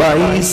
22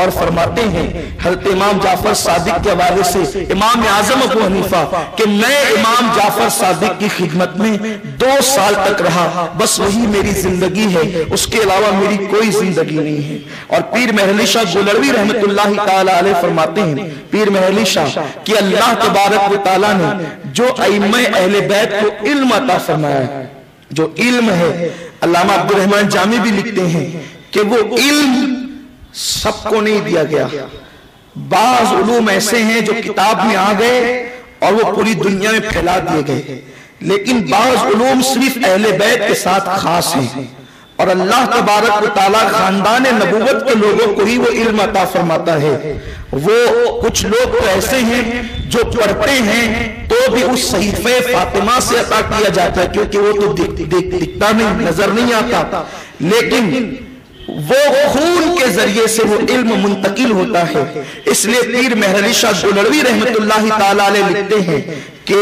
اور فرماتے ہیں حضرت امام جعفر صادق کے حوالے سے امام اعظم ابو حنیفہ کہ میں امام جعفر صادق کی خدمت میں 2 سال تک رہا، بس وہی میری زندگی ہے، اس کے علاوہ میری کوئی زندگی نہیں ہے۔ اور پیر مہر شاہ گولڑوی رحمت اللہ تعالی علیہ فرماتے ہیں، پیر مہر شاہ کہ اللہ تبارک و تعالی نے جو ائمہ اہل بیت کو علم عطا فرمایا ہے، جو علم ہے، علامہ عبد الرحمن جامی بھی لکھتے ہیں کہ وہ علم سب کو نہیں دیا گیا، بعض علوم ایسے ہیں جو کتاب میں آ گئے اور وہ پوری دنیا میں پھیلا دیے گئے، لیکن بعض علوم صرف اہل بیت کے ساتھ خاص ہیں، اور اللہ تبارک و تعالیٰ خاندان نبوت کے لوگوں کو ہی وہ علم عطا فرماتا ہے۔ وہ کچھ لوگ تو ایسے ہیں جو پڑھتے ہیں تو بھی اس صحیفہ فاطمہ سے عطا کیا جاتا ہے، کیونکہ وہ تو دکھتا نہیں، نظر نہیں آتا، لیکن وہ خون کے ذریعے سے وہ علم منتقل ہوتا ہے۔ اس لیے پیر مہر علی شاہ گولڑوی رحمت اللہ تعالی علیہ لکھتے ہیں کہ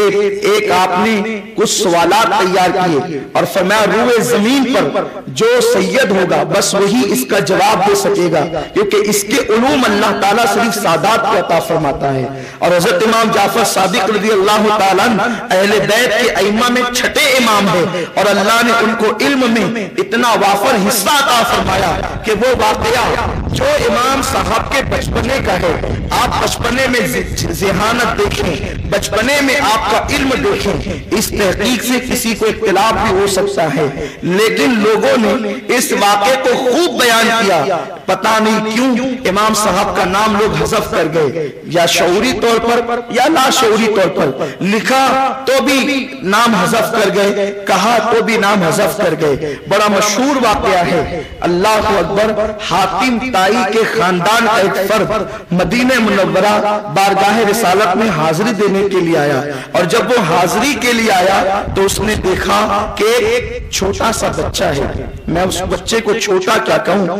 ایک آپ نے کچھ سوالات تیار کیے اور فرمایا روئے زمین پر جو سید ہوگا بس وہی اس کا جواب دے سکے گا، کیونکہ اس کے علوم اللہ تعالیٰ صرف سادات کو عطا فرماتا ہے۔ اور حضرت امام جعفر صادق رضی اللہ تعالیٰ اہل بیت کے ائمہ میں چھٹے امام ہے، اور اللہ نے ان کو علم میں اتنا وافر حصہ عطا فرمایا کہ وہ واقعہ جو امام صاحب کے بچپنے کا ہے، آپ بچپنے میں ذہانت دیکھیں، بچپنے میں آپ کا علم دیکھیں، اس تحقیق سے کسی کو اختلاف بھی ہو سکتا ہے، لیکن لوگوں نے اس واقعے کو خوب بیان کیا، پتہ نہیں کیوں امام صاحب کا نام لوگ حذف کر گئے، یا شعوری طور پر یا لا شعوری طور پر، لکھا تو بھی نام حذف کر گئے، کہا تو بھی نام حذف کر گئے۔ بڑا مشہور واقعہ ہے، اللہ اکبر، حاتم طائی کے خاندان کا ایک فرد مدینہ منورہ بارگاہ رسالت میں حاضری دینے کے لیے آیا، اور جب وہ حاضری کے لیے آیا تو اس نے دیکھا کہ ایک چھوٹا سا بچہ ہے، میں اس بچے کو چھوٹا کیا کہوں،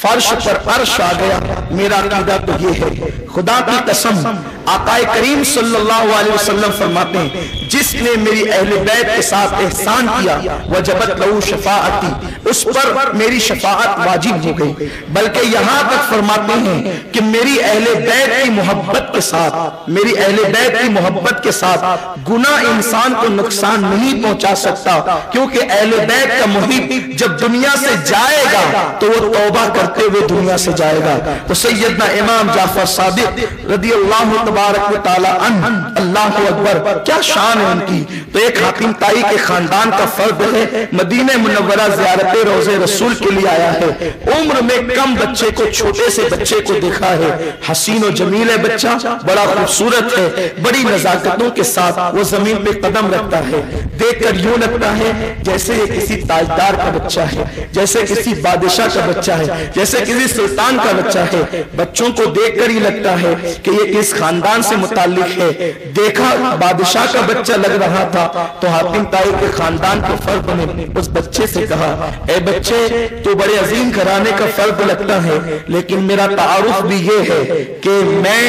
فرش پر عرش آ گیا۔ میرا عقیدہ تو یہ ہے، خدا کی قسم آقا کریم صلی اللہ علیہ وسلم فرماتے ہیں جس نے میری اہل بیت کے ساتھ احسان کیا وجبت لہو شفاعتی، اس پر میری شفاعت واجب ہو گئی، بلکہ یہاں تک فرماتے ہیں کہ میری اہل بیت کی محبت کے ساتھ، میری اہل بیت کی محبت کے ساتھ گناہ انسان کو نقصان نہیں پہنچا سکتا، کیونکہ اہل بیت کا محب جب دنیا سے جائے گا تو وہ توبہ کرتے ہوئے دنیا سے جائے گا۔ تو سیدنا امام جعفر صادق رضی اللہ تبارک و تعالی عنہ، اللہ اکبر، کیا شان ہے ان کی۔ تو ایک حاتم طائی کے خاندان کا فرد ہے، مدینہ منورہ زیارت روضہ رسول کے لیے آیا ہے، عمر میں کم بچے کو، چھوٹے سے بچے کو دیکھا ہے، حسین و جمیل ہے بچہ، بڑا خوبصورت ہے، بڑی نزاکتوں کے ساتھ وہ زمین پہ قدم رکھتا ہے، دیکھ کر یوں لگتا ہے جیسے یہ کسی تاجدار کا بچہ ہے، جیسے کسی بادشاہ کا بچہ ہے، جیسے کسی سلطان کا بچہ ہے۔ بچوں کو دیکھ کر ہی لگتا ہے کہ یہ کس خاندان سے متعلق ہے۔ دیکھا بادشاہ کا بچہ لگ رہا تھا تو حاتم طائی کے خاندان کے فرد نے اس بچے سے کہا، اے بچے تو بڑے عظیم گھرانے کا فرد لگتا ہے، لیکن میرا تعارف بھی یہ ہے کہ میں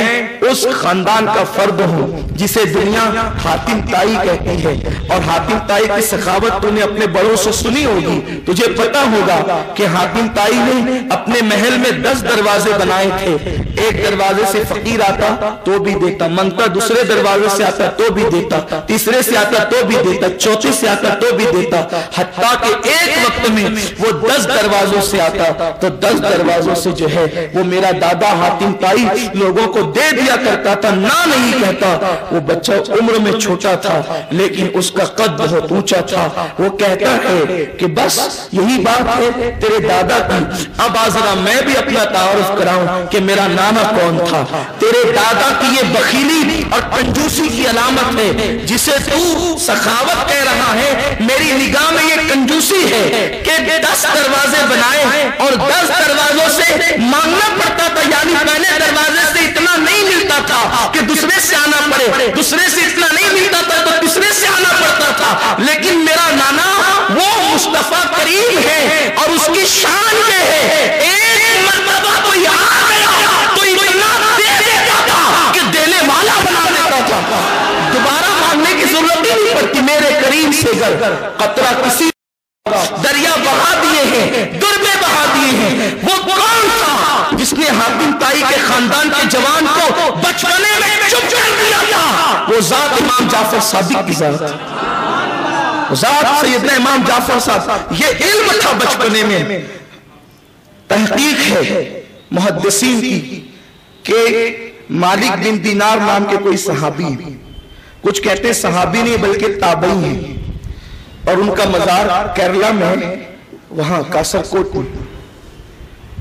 اس خاندان کا فرد ہوں جسے دنیا حاتم طائی کہتی ہے، اور حاتم طائی کی سخاوت تو نے اپنے بڑوں سے سنی ہوگی، تجھے پتا ہوگا کہ حاتم طائی نے اپنے محل میں 10 دروازے بنائے تھے، ایک دروازے سے فقیر آتا تو بھی دیتا، منگتا دوسرے دروازے سے آتا تو بھی دیتا، تیسرے سے آتا تو بھی دیتا، چوتھے سے آتا تو بھی دیتا، حتیٰ کہ ایک وقت میں وہ 10 دروازوں سے آتا تو 10 دروازوں سے جو ہے وہ میرا دادا حاتم طائی لوگوں کو دے دیا کرتا تھا، نہ نہیں کہتا۔ وہ بچہ عمر میں چھوٹا تھا لیکن اس کا قد بہت اونچا تھا، وہ کہتا ہے کہ بس یہی بات ہے تیرے دادا کی، اب ذرا میں بھی اپنا تعارف کراؤں کہ میرا نانا کون تھا۔ تیرے دادا کی یہ بخیلی اور کنجوسی کی علامت ہے، جسے تو سخاوت کہہ رہا ہے، میری نگاہ میں یہ کنجوسی ہے کہ 10 دروازے بنائے اور 10 دروازوں سے مانگنا پڑتا تھا، یعنی پہلے دروازے سے اتنا نہیں ملتا تھا کہ دوسرے سے آنا پڑے، دوسرے سے اتنا نہیں ملتا تھا تو تیسرے سے آنا پڑتا تھا، لیکن میرا نانا وہ مصطفیٰ کریم ہے اور اس کی شان یہ ہے، ایک مرتبہ تو یہاں گیا تو اتنا دے دیتا تھا کہ دینے والا بنا دیتا تھا، دوبارہ مانگنے کی ضرورت ہی نہیں پڑتی۔ میرے کریم سے گر قطرہ کسی دریا بہا دیے ہیں، دربے بہا دیے ہیں، وہ کون تھا جس نے حاتم خاندان کے جوان کو بچپنے میں چپ کر دیا تھا، وہ ذات امام جعفر صادق کی ذات، ذات سیدنا امام جعفر صادق. یہ علم تھا بچپنے میں. تحقیق ہے محدثین کی کہ مالک بن دینار نام کے کوئی صحابی، کچھ کہتے ہیں صحابی نہیں بلکہ تابعی ہیں، اور ان کا مزار کیرلا میں وہاں کاسرکوٹ میں.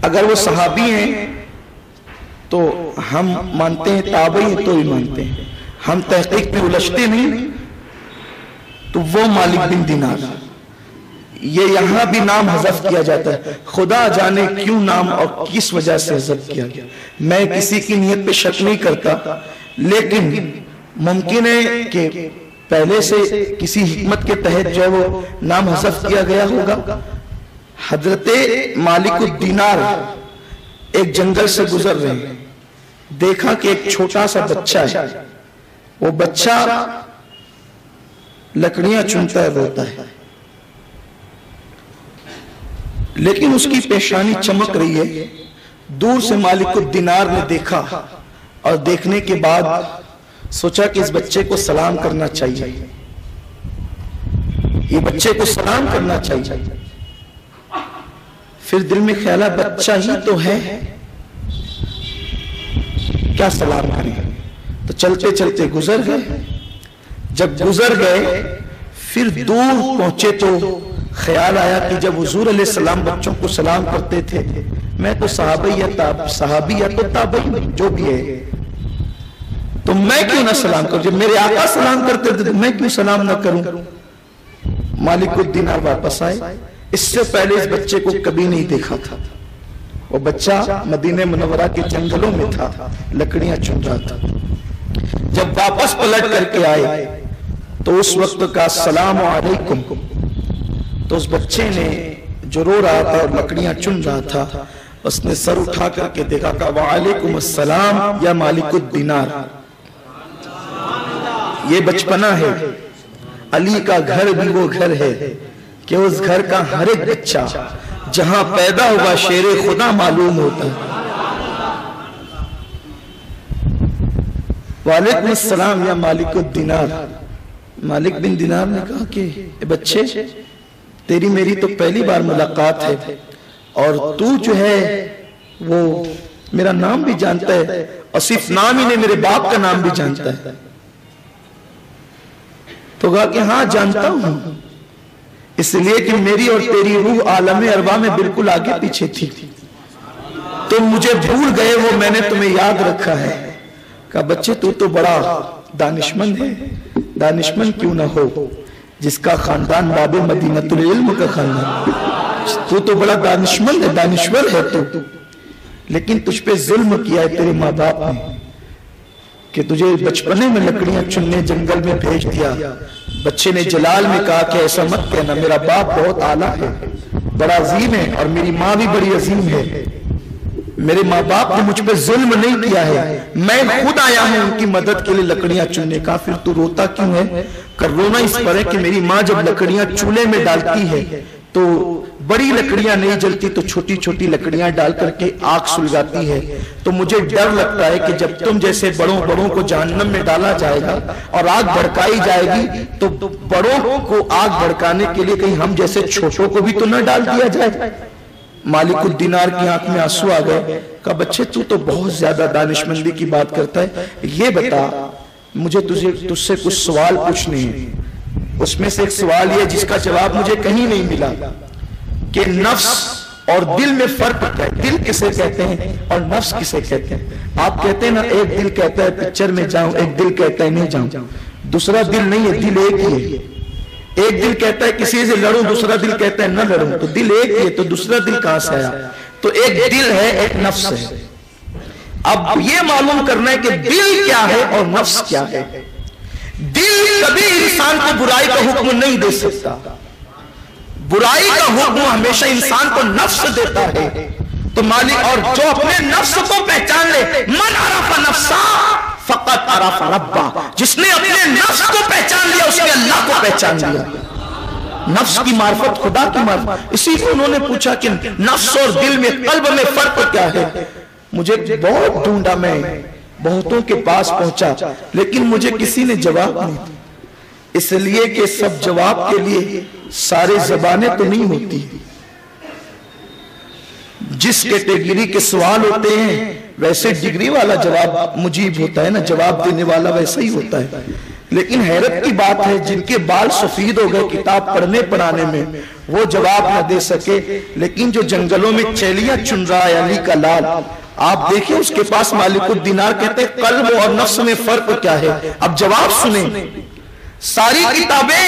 اگر وہ صحابی ہیں تو ہم مانتے ہیں، تابعی ہیں تو ہی مانتے ہیں، ہم تحقیق میں الجھتے نہیں. تو وہ مالک بن دینار، یہ یہاں بھی نام حذف کیا جاتا ہے، خدا جانے کیوں نام اور کس وجہ سے حذف کیا گیا. میں کسی کی نیت پہ شک نہیں کرتا، لیکن ممکن ہے کہ پہلے سے کسی حکمت کے تحت جو ہے وہ نام حذف کیا گیا ہوگا. حضرت مالک الدینار ایک جنگل سے گزر رہے ہیں، دیکھا کہ ایک چھوٹا سا بچہ ہے، وہ بچہ لکڑیاں چنتا ہے، روتا ہے، لیکن اس کی پیشانی چمک رہی ہے. دور سے مالک الدینار نے دیکھا اور دیکھنے کے بعد سوچا کہ اس بچے کو سلام کرنا چاہیے، یہ بچے کو سلام کرنا چاہیے. پھر دل میں خیال ہے بچہ ہی تو ہے، کیا سلام کریں. تو چلتے چلتے گزر گئے. جب گزر گئے پھر دور پہنچے تو خیال آیا کہ جب حضور علیہ السلام بچوں کو سلام کرتے تھے، میں تو صحابی یا تو تابعی جو بھی ہے، تو میں کیوں نہ سلام کروں؟ جب میرے آقا سلام کرتے تھے تو میں کیوں سلام نہ کروں؟ مالک الدینار واپس آئے. اس سے پہلے اس بچے کو کبھی نہیں دیکھا تھا. وہ بچہ مدینہ منورہ کے جنگلوں میں تھا، لکڑیاں چن رہا تھا. جب واپس پلٹ کر کے آئے تو اس وقت کا السلام علیکم، تو اس بچے نے جو رو رہا تھا اور لکڑیاں چن رہا تھا، اس نے سر اٹھا کر کے دیکھا کہ وعلیکم السلام یا مالک الدینار. یہ بچپنا ہے. علی کا گھر بھی وہ گھر ہے کہ اس گھر کا ہر ایک بچہ جہاں پیدا ہوا شیر خدا معلوم ہوتا ہے. وعلیکم السلام یا مالک الدینار. مالک بن دینار نے کہا کہ بچے تیری میری تو پہلی بار ملاقات ہے، اور تو جو ہے وہ میرا نام بھی جانتا ہے، اور صرف نام ہی نہیں میرے باپ کا نام بھی جانتا ہے. تو کہا کہ ہاں جانتا ہوں، اس لیے کہ میری اور تیری روح عالم ارواح میں بالکل آگے پیچھے تھی. تم مجھے بھول گئے، وہ میں نے تمہیں یاد رکھا ہے. کہا بچے تو بڑا دانشمند ہے. دانشمند کیوں نہ ہو جس کا خاندان باب مدینۃ العلم کا خاندان، تو بڑا دانشمند ہے، دانشور ہے تو، لیکن تجھ پہ ظلم کیا ہے تیرے ماں باپ نے کہ تجھے بچپنے میں لکڑیاں چننے جنگل میں بھیج دیا. بچے نے جلال میں کہا کہ ایسا مت کہنا، میرا باپ بہت اعلیٰ ہے، بڑا عظیم ہے، اور میری ماں بھی بڑی عظیم ہے. میرے ماں باپ نے مجھ پہ ظلم نہیں کیا ہے، میں خود آیا ہوں ان کی مدد کے لیے لکڑیاں چننے کا. پھر تو روتا کیوں ہے؟ کر رونا اس پر ہے کہ میری ماں جب لکڑیاں چولہے میں ڈالتی ہے تو بڑی لکڑیاں نہیں جلتی، تو چھوٹی چھوٹی لکڑیاں ڈال کر کے آگ سلگاتی ہے. تو مجھے ڈر لگتا ہے کہ جب تم جیسے بڑوں کو جہنم میں ڈالا جائے گا اور آگ بھڑکائی جائے گی، تو بڑوں کو آگ بھڑکانے کے لیے کہیں ہم جیسے چھوٹوں کو بھی تو نہ ڈال دیا جائے. مالک الدینار کی آنکھ میں آنسو آ گئے. کہا بچے تو بہت زیادہ دانشمندی کی بات کرتا ہے، یہ بتا مجھے تجھ سے کچھ سوال پوچھنے ہیں. اس میں سے ایک سوال یہ جس کا جواب مجھے کہیں نہیں ملا کہ نفس اور دل میں فرق کیا ہے. دل کسے کہتے ہیں اور نفس کسے کہتے ہیں؟ آپ کہتے ہیں نا ایک دل کہتا ہے پکچر میں جاؤں، ایک دل کہتا ہے نہیں جاؤں. دوسرا دل نہیں ہے، دل ایک ہی ہے. ایک دل کہتا ہے کسی سے لڑوں، دوسرا دل کہتا ہے نہ لڑوں. تو دل ایک ہی ہے، تو دوسرا دل کہاں سے آیا؟ تو ایک دل ہے، ایک نفس ہے. اب یہ معلوم کرنا ہے کہ دل کیا ہے اور نفس کیا ہے. دل کبھی انسان کو برائی کا حکم نہیں دے سکتا. برائی کا حکم ہمیشہ انسان کو نفس دیتا ہے. تو مالک اور جو اپنے نفس کو پہچان لے، من عرف نفسا فقط عرف ربا، جس نے اپنے نفس کو پہچان لیا اس نے اللہ کو پہچان لیا. نفس کی معرفت خدا کی معرفت. اسی کو انہوں نے پوچھا کہ نفس اور دل میں، قلب میں فرق کیا ہے؟ مجھے بہت ڈھونڈا، میں بہتوں کے پاس پہنچا، لیکن مجھے کسی نے جواب نہیں دیا، اس لیے کہ سب جواب کے لیے سارے زبانیں تو نہیں ہوتی، جس کیٹیگری کے سوال ہوتے ہیں ویسے ڈگری والا جواب مجیب ہوتا ہے نا، جواب دینے والا ویسا ہی ہوتا ہے۔ لیکن حیرت کی بات ہے جن کے بال سفید ہو گئے کتاب پڑھنے پڑھانے میں وہ جواب نہ دے سکے، لیکن جو جنگلوں میں چیلیاں چن رہا ہے علی کا لال، آپ دیکھیں اس کے پاس مالک الدینار کہتے ہیں قلب اور نفس میں فرق کیا ہے۔ اب جواب سنیں، ساری کتابیں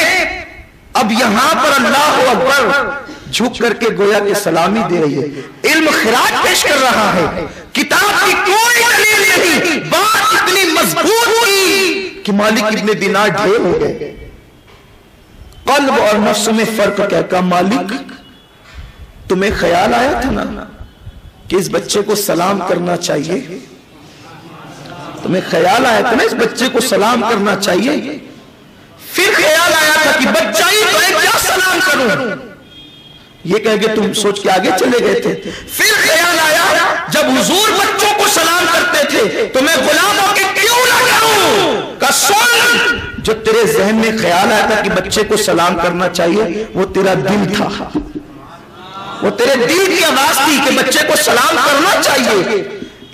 اب یہاں پر اللہ اکبر جھک کر کے گویا کہ سلامی دے رہی ہے، علم خراج پیش کر رہا ہے، کتاب کی کوئی دلیل نہیں، بات اتنی مضبوط کی کہ مالک ابن دینار ڈھیر ہو گئے۔ قلب اور نفس میں فرق کیا؟ کہا مالک تمہیں خیال آیا تھا نا کہ اس بچے کو سلام کرنا چاہیے، تمہیں خیال آیا تھا نا اس بچے کو سلام کرنا چاہیے، پھر خیال آیا تھا کہ بچہ ہی تو ہے کیا سلام کروں، یہ کہہ کے تم سوچ کے آگے چلے گئے تھے۔ پھر خیال آیا جب حضور بچوں کو سلام کرتے تھے تو میں غلاموں کے کیوں نہ کروں؟ کہ سن، جو تیرے ذہن میں خیال آیا تھا کہ بچے کو سلام کرنا چاہیے وہ تیرا دل تھا، وہ تیرے دل کی آواز تھی کہ بچے کو سلام کرنا چاہیے،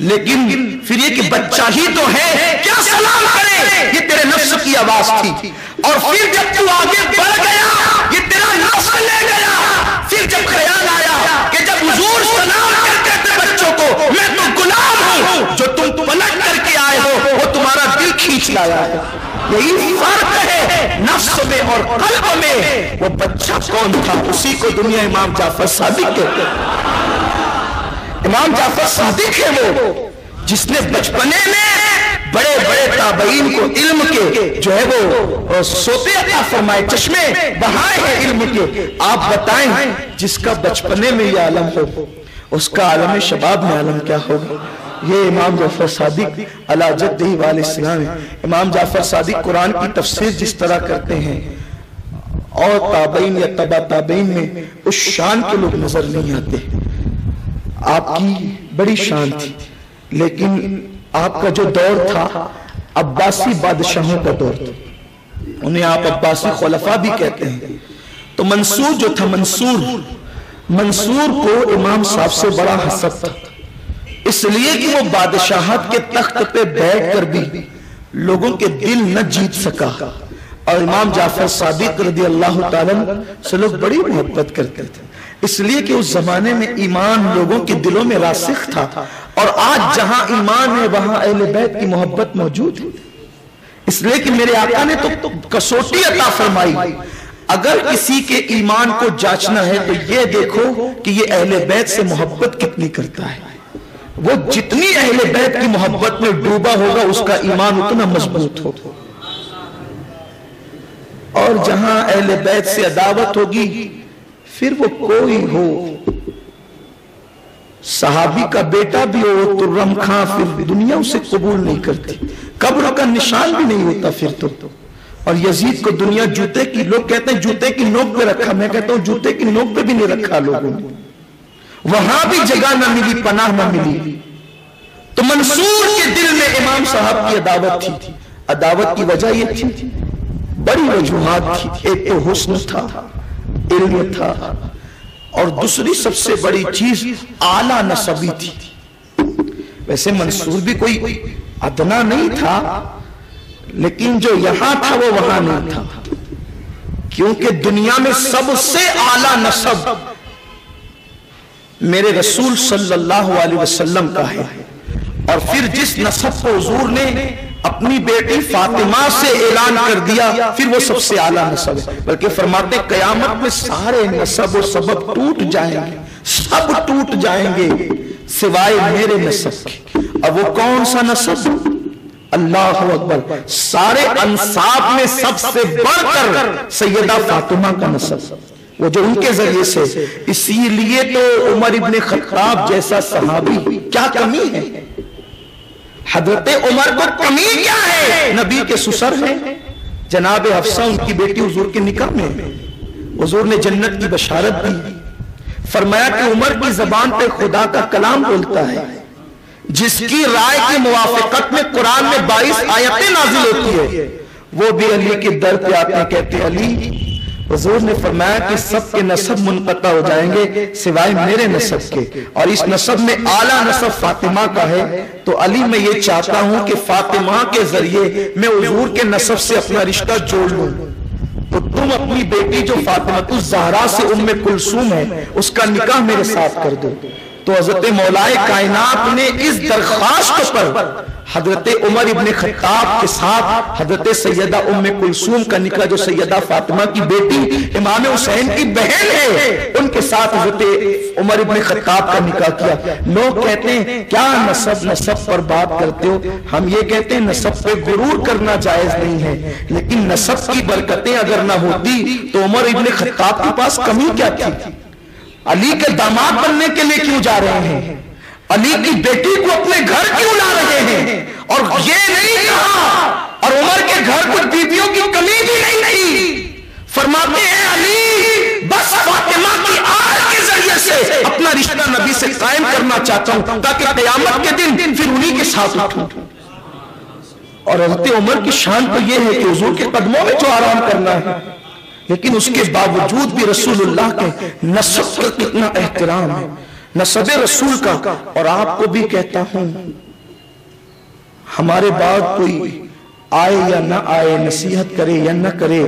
لیکن پھر یہ کہ بچہ ہی تو ہے کیا سلام کرے، یہ تیرے نفس کی آواز تھی۔ اور پھر جب تو آگے بڑھ گیا یہ تیرا نفس لے گیا، پھر جب خیال آیا کہ جب حضور سلام کرتے تھے بچوں کو میں تو غلام ہوں، جو تم پلٹ کر کے آئے ہو وہ تمہارا دل کھینچ لایا ہے۔ یہی فرق ہے نفس میں اور قلب میں۔ وہ بچہ کون تھا؟ اسی کو دنیا امام جعفر صادق کہتے ہیں۔ امام جعفر صادق ہے وہ جس نے بچپنے میں بڑے بڑے تابعین کو علم کے جو ہے وہ سوتے عطا فرمائے، چشمے بہائے ہیں علم کے۔ آپ بتائیں جس کا بچپنے میں یہ عالم ہو اس کا عالم شباب میں عالم کیا ہوگا؟ یہ امام جعفر صادق علی جدہ والہ السلام ہے۔ امام جعفر صادق قرآن کی تفسیر جس طرح کرتے ہیں اور تابعین یا تبع تابعین میں اس شان کے لوگ نظر نہیں آتے۔ آپ کی بڑی شان تھی، لیکن آپ کا جو دور تھا عباسی بادشاہوں کا دور تھا، انہیں آپ عباسی خلفاء بھی کہتے ہیں۔ تو منصور جو تھا، منصور کو امام صاحب سے بڑا حسد تھا، اس لیے کہ وہ بادشاہت کے تخت پہ بیٹھ کر بھی لوگوں کے دل نہ جیت سکا، اور امام جعفر صادق رضی اللہ تعالیٰ سے لوگ بڑی محبت کرتے تھے، اس لیے کہ اس زمانے میں ایمان لوگوں کے دلوں میں راسخ تھا، اور آج جہاں ایمان ہے وہاں اہل بیت کی محبت موجود ہے۔ اس لیے کہ میرے آقا نے تو کسوٹی عطا فرمائی، اگر کسی کے ایمان کو جانچنا ہے تو یہ دیکھو کہ یہ اہل بیت سے محبت کتنی کرتا ہے۔ وہ جتنی اہل بیت کی محبت میں ڈوبا ہوگا اس کا ایمان اتنا مضبوط ہوگا، اور جہاں اہل بیت سے عداوت ہوگی پھر وہ کوئی ہو، صحابی کا بیٹا بھی ہو ترم خان، پھر دنیا اسے قبول نہیں کرتی، قبر کا نشان بھی نہیں ہوتا پھر تو۔ اور یزید کو دنیا جوتے کی، لوگ کہتے ہیں جوتے کی نوک پہ رکھا، میں کہتا ہوں جوتے کی نوک پہ بھی نہیں رکھا لوگوں نے، وہاں بھی جگہ نہ ملی، پناہ نہ ملی۔ تو منصور کے دل میں امام صاحب کی عداوت تھی۔ عداوت کی وجہ یہ تھی، بڑی وجوہات تھی، ایک تو حسن تھا، علم تھا، اور دوسری سب سے بڑی چیز اعلیٰ نسبی تھی۔ ویسے منصور بھی کوئی ادنا نہیں تھا، لیکن جو یہاں تھا وہ وہاں نہیں تھا، کیونکہ دنیا میں سب سے اعلیٰ نسب میرے رسول صلی اللہ علیہ وسلم کا ہے، اور پھر جس نسب کو حضور نے اپنی بیٹی فاطمہ سے اعلان کر دیا پھر وہ سب سے اعلیٰ نسب ہے، بلکہ فرماتے قیامت میں سارے نسب و سبب ٹوٹ جائیں گے، سب ٹوٹ جائیں گے سوائے میرے نسب کے۔ اب وہ کون سا نسب؟ اللہ اکبر، سارے انساب میں سب سے بڑھ کر سیدہ فاطمہ کا نسب، وہ جو ان کے ذریعے سے، اسی لیے تو عمر ابن خطاب جیسا صحابی، کیا کمی ہے حضرت عمر کو؟ کمی کیا ہے؟ نبی کے سسر ہیں، جناب حفصہ ان کی بیٹی حضور کے نکاح میں، حضور نے جنت کی بشارت دی، فرمایا کہ عمر کی زبان پہ خدا کا کلام بولتا ہے، جس کی رائے کی موافقت میں قرآن میں 22 آیتیں نازل ہوتی ہے، وہ بھی علی کے در پہ آتے ہیں، کہتے ہیں علی، حضور نے فرمایا کہ سب کے نسب منقطع ہو جائیں گے سوائے میرے نسب کے، اور اس نسب میں اعلیٰ نسب فاطمہ کا ہے، تو علی میں یہ چاہتا ہوں کہ فاطمہ کے ذریعے میں حضور کے نسب سے اپنا رشتہ جوڑ لوں، تو تم اپنی بیٹی جو فاطمہ الزہرا سے ام کلثوم ہے اس کا نکاح میرے ساتھ کر دو۔ تو حضرت مولا کائنات نے اس درخواست پر حضرت عمر ابن خطاب کے ساتھ حضرت سیدہ ام کلثوم کا نکاح، جو سیدہ فاطمہ کی بیٹی امام حسین کی بہن ہے، ان کے ساتھ حضرت عمر ابن خطاب کا نکاح کیا۔ لوگ کہتے ہیں کیا نسب پر بات کرتے ہو؟ ہم یہ کہتے ہیں نسب پہ غرور کرنا جائز نہیں ہے، لیکن نسب کی برکتیں اگر نہ ہوتی تو عمر ابن خطاب کے پاس کمی کیا تھی؟ علی کے داماد بننے کے لیے کیوں جا رہے ہیں؟ علی کی بیٹی کو اپنے گھر کیوں لا رہے ہیں؟ اور یہ نہیں کہا، اور عمر کے گھر کچھ بیویوں کی کمی بھی نہیں تھی، فرماتے ہیں علی بس فاطمہ کی آل کے ذریعے سے اپنا رشتہ نبی سے قائم کرنا چاہتا ہوں تاکہ قیامت کے دن پھر انہی کے ساتھ اٹھوں۔ اور حضرت عمر کی شان تو یہ ہے کہ حضور کے قدموں میں جو آرام کرنا ہے، لیکن اس کے باوجود بھی رسول اللہ کے نسب کا کتنا احترام ہے، نسب رسول کا۔ اور آپ کو بھی کہتا ہوں، ہمارے بعد کوئی آئے یا نہ آئے، نصیحت کرے یا نہ کرے،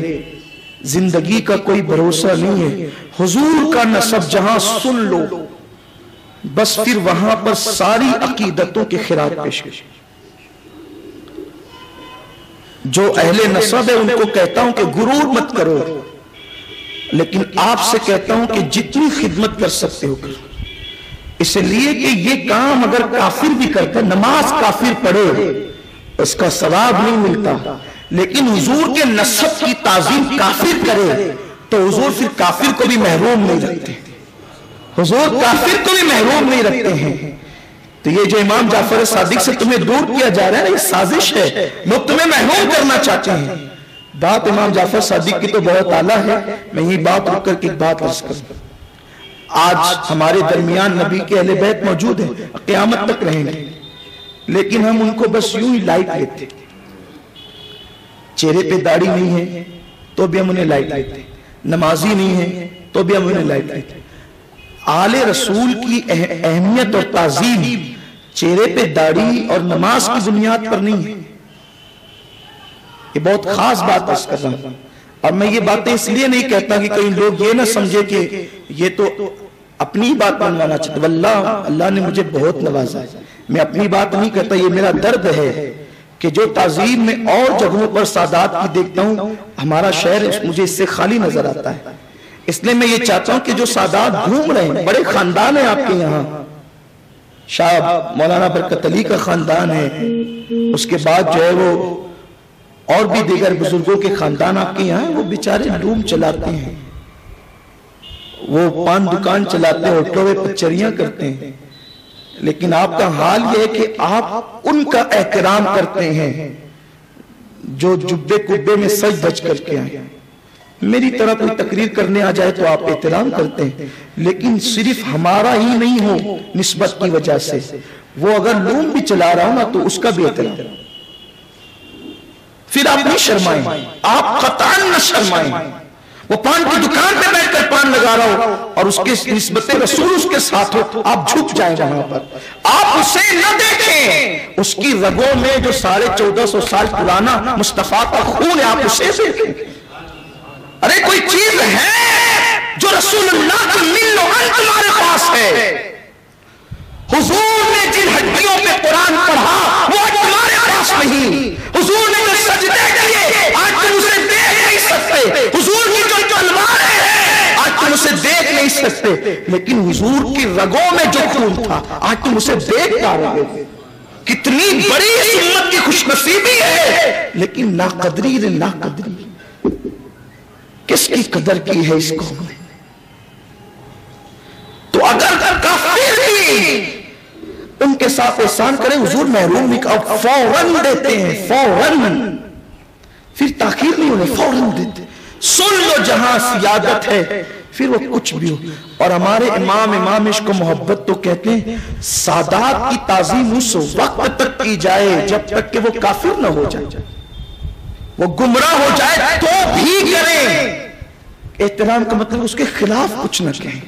زندگی کا کوئی بھروسہ نہیں ہے۔ حضور کا نسب جہاں سن لو بس پھر وہاں پر ساری عقیدتوں کے خراج پیش کریں۔ جو اہل نسب ہے ان کو کہتا ہوں کہ غرور مت کرو، لیکن آپ سے کہتا ہوں کہ جتنی خدمت کر سکتے ہو کرو، اس لیے کہ یہ کام اگر کافر بھی کرتا، نماز کافر پڑھے اس کا ثواب نہیں ملتا، لیکن حضور کے نسب کی تعظیم کافر کرے تو حضور پھر کافر کو بھی محروم نہیں رکھتے، حضور کافر کو بھی محروم نہیں رکھتے ہیں۔ تو یہ جو امام جعفر صادق سے تمہیں دور کیا جا رہا ہے، یہ سازش ہے، لوگ تمہیں محروم کرنا چاہتے ہیں۔ بات امام جعفر صادق کی تو بہت اعلیٰ ہے، میں یہ بات رک کر کے ایک بات عرض کروں۔ آج ہمارے درمیان نبی کے اہل بیت موجود ہیں، قیامت تک رہیں گے، لیکن ہم ان کو بس یوں ہی لائٹ لیتے، چہرے پہ داڑھی نہیں ہے تو بھی ہم انہیں لائٹ لیتے، نمازی نہیں ہے تو بھی ہم انہیں لائٹ لیتے۔ آل رسول کی اہمیت اور تعظیم چہرے پہ داڑھی اور نماز کی بنیاد پر نہیں ہے۔ یہ بہت خاص بات عرض کر رہا ہوں، اور میں یہ باتیں اس لیے نہیں کہتا کہ کئی لوگ یہ نہ سمجھے کہ یہ تو اپنی بات منوانا چاہتے۔ واللہ اللہ نے مجھے بہت نوازا ہے، میں اپنی بات نہیں کہتا، یہ میرا درد ہے کہ جو تعظیم میں اور جگہوں پر سادات کی دیکھتا ہوں، ہمارا شہر مجھے اس سے خالی نظر آتا ہے۔ اس لیے میں یہ چاہتا ہوں کہ جو سادات گھوم رہے ہیں، بڑے خاندان ہیں آپ کے یہاں، شاہ مولانا برکت علی کا خاندان ہے، اس کے بعد جو ہے وہ اور بھی دیگر بزرگوں کے خاندان آپ کے یہاں ہیں، وہ بیچارے روم چلاتے ہیں، وہ پان دکان چلاتے ہیں، ہوٹلوں میں پچریاں کرتے ہیں، لیکن آپ کا حال یہ ہے کہ آپ ان کا احترام کرتے ہیں جو جبے کبے میں سج دھج کر کے آئے۔ میری طرح کوئی تقریر کرنے آ جائے تو آپ احترام کرتے ہیں، لیکن صرف ہمارا ہی نہیں ہو نسبت کی وجہ سے، وہ اگر لوم بھی چلا رہا ہوں نا تو اس کا بھی احترام۔ پھر آپ نہیں شرمائیں، آپ قطعاً نہ شرمائیں، وہ پان کی دکان پہ بیٹھ کر پان لگا رہا ہو اور اس کے نسبت رسول اس کے ساتھ ہو، آپ جھک جائیں وہاں پر، آپ اسے نہ دیکھیں، اس کی رگوں میں جو 1450 سال پرانا مصطفیٰ کا خون ہے آپ اسے دیکھیں۔ ارے کوئی چیز ہے جو رسول اللہ کی مل و ان تمہارے پاس ہے، حضور نے جن ہڈیوں پہ قرآن پڑھا وہ تمہارے پاس نہیں، حضور نے جو سجدے کیے آج تم اسے دیکھ نہیں سکتے، حضور کی جو تلواریں ہیں آج تم اسے دیکھ نہیں سکتے، لیکن حضور کی رگوں میں جو خون تھا آج تم اسے دیکھ پا رہے ہو۔ کتنی بڑی امت کی خوش نصیبی ہے، لیکن ناقدری نے ناقدری کس کی قدر کی ہے اس قوم نے؟ تو اگر کافر بھی ان کے ساتھ احسان کرے، حضور محروم بھی فوراً دیتے ہیں، فوراً، پھر تاخیر نہیں ہونے، فوراً دیتے۔ سن لو جہاں سیادت ہے پھر وہ کچھ بھی ہو. اور ہمارے امام عشق و محبت تو کہتے ہیں سادات کی تعظیم اس وقت تک کی جائے جب تک کہ وہ کافر نہ ہو جائے, وہ گمراہ ہو جائے تو بھی کریں. احترام کا مطلب اس کے خلاف کچھ نہ کہیں.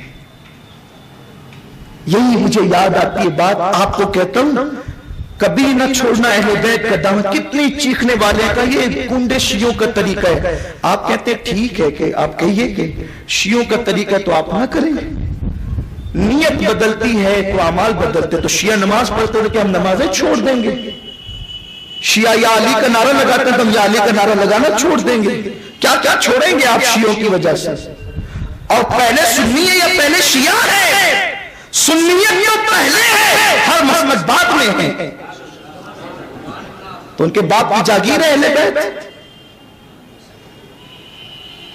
یہی مجھے یاد آتی ہے بات, آپ کو کہتا ہوں کبھی نہ چھوڑنا اہل بیت کا دامن. کتنی چیخنے والے کا یہ کنڈے شیعوں کا طریقہ ہے. آپ کہتے ہیں ٹھیک ہے کہ آپ کہیے کہ شیعوں کا طریقہ تو آپ نہ کریں. نیت بدلتی ہے تو اعمال بدلتے. تو شیعہ نماز پڑھتے ہیں کہ ہم نمازیں چھوڑ دیں گے. شیعہ یا علی کا نعرہ لگاتے ہیں تو ہم یا علی کا نعرہ لگانا چھوڑ دیں گے. کیا کیا چھوڑیں گے آپ شیعوں کی وجہ سے؟ اور پہلے سنی ہے یا پہلے شیعہ ہے؟ سنیت تو پہلے ہے, ہر مسلک بعد میں ہے. تو ان کے باپ کی جاگیر ہے اہل بیت.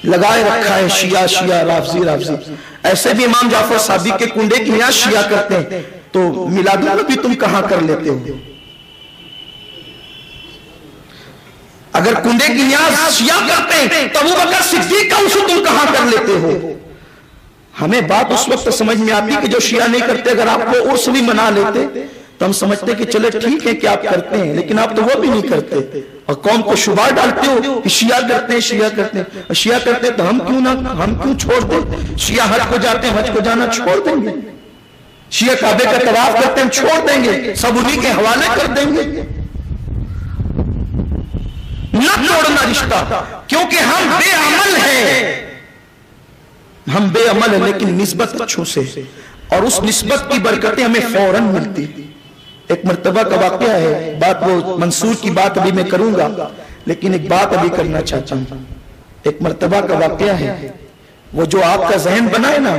لگائے رکھا ہے شیعہ شیعہ رافضی رافضی. ایسے بھی امام جعفر صادق کے کنڈے کی نیاز شیعہ کرتے ہیں تو میلاد النبی تم کہاں کر لیتے ہو؟ اگر کنڈے کی نیاز شیعہ کرتے ہیں تو ابو بکر صدیق کا اسو تم کہاں کر لیتے ہو؟ ہمیں بات اس وقت سمجھ میں آتی کہ جو شیعہ نہیں کرتے اگر آپ کو عرس بھی منا لیتے تو ہم سمجھتے کہ چلے ٹھیک ہے کہ آپ کرتے ہیں, لیکن آپ تو وہ بھی نہیں کرتے اور قوم کو شبہ ڈالتے ہو کہ شیعہ کرتے ہیں شیعہ کرتے ہیں. شیعہ کرتے تو ہم کیوں چھوڑ دیں؟ شیعہ حج کو جاتے ہیں, حج کو جانا چھوڑ دیں گے. شیعہ کعبے کا طواف کرتے ہیں چھوڑ دیں گے, سب انہی کے حوالے کر دیں گے. نہ توڑنا رشتہ, کیونکہ ہم بے عمل ہیں. ہم بے عمل ہیں لیکن نسبت اچھوں سے, اور اس نسبت کی برکتیں ہمیں فوراً ملتی. ایک مرتبہ کا واقعہ ہے, بات وہ منصور کی بات ابھی میں کروں گا لیکن ایک بات ابھی کرنا چاہتا ہوں. ایک مرتبہ کا واقعہ ہے, وہ جو آپ کا ذہن بنا ہے نا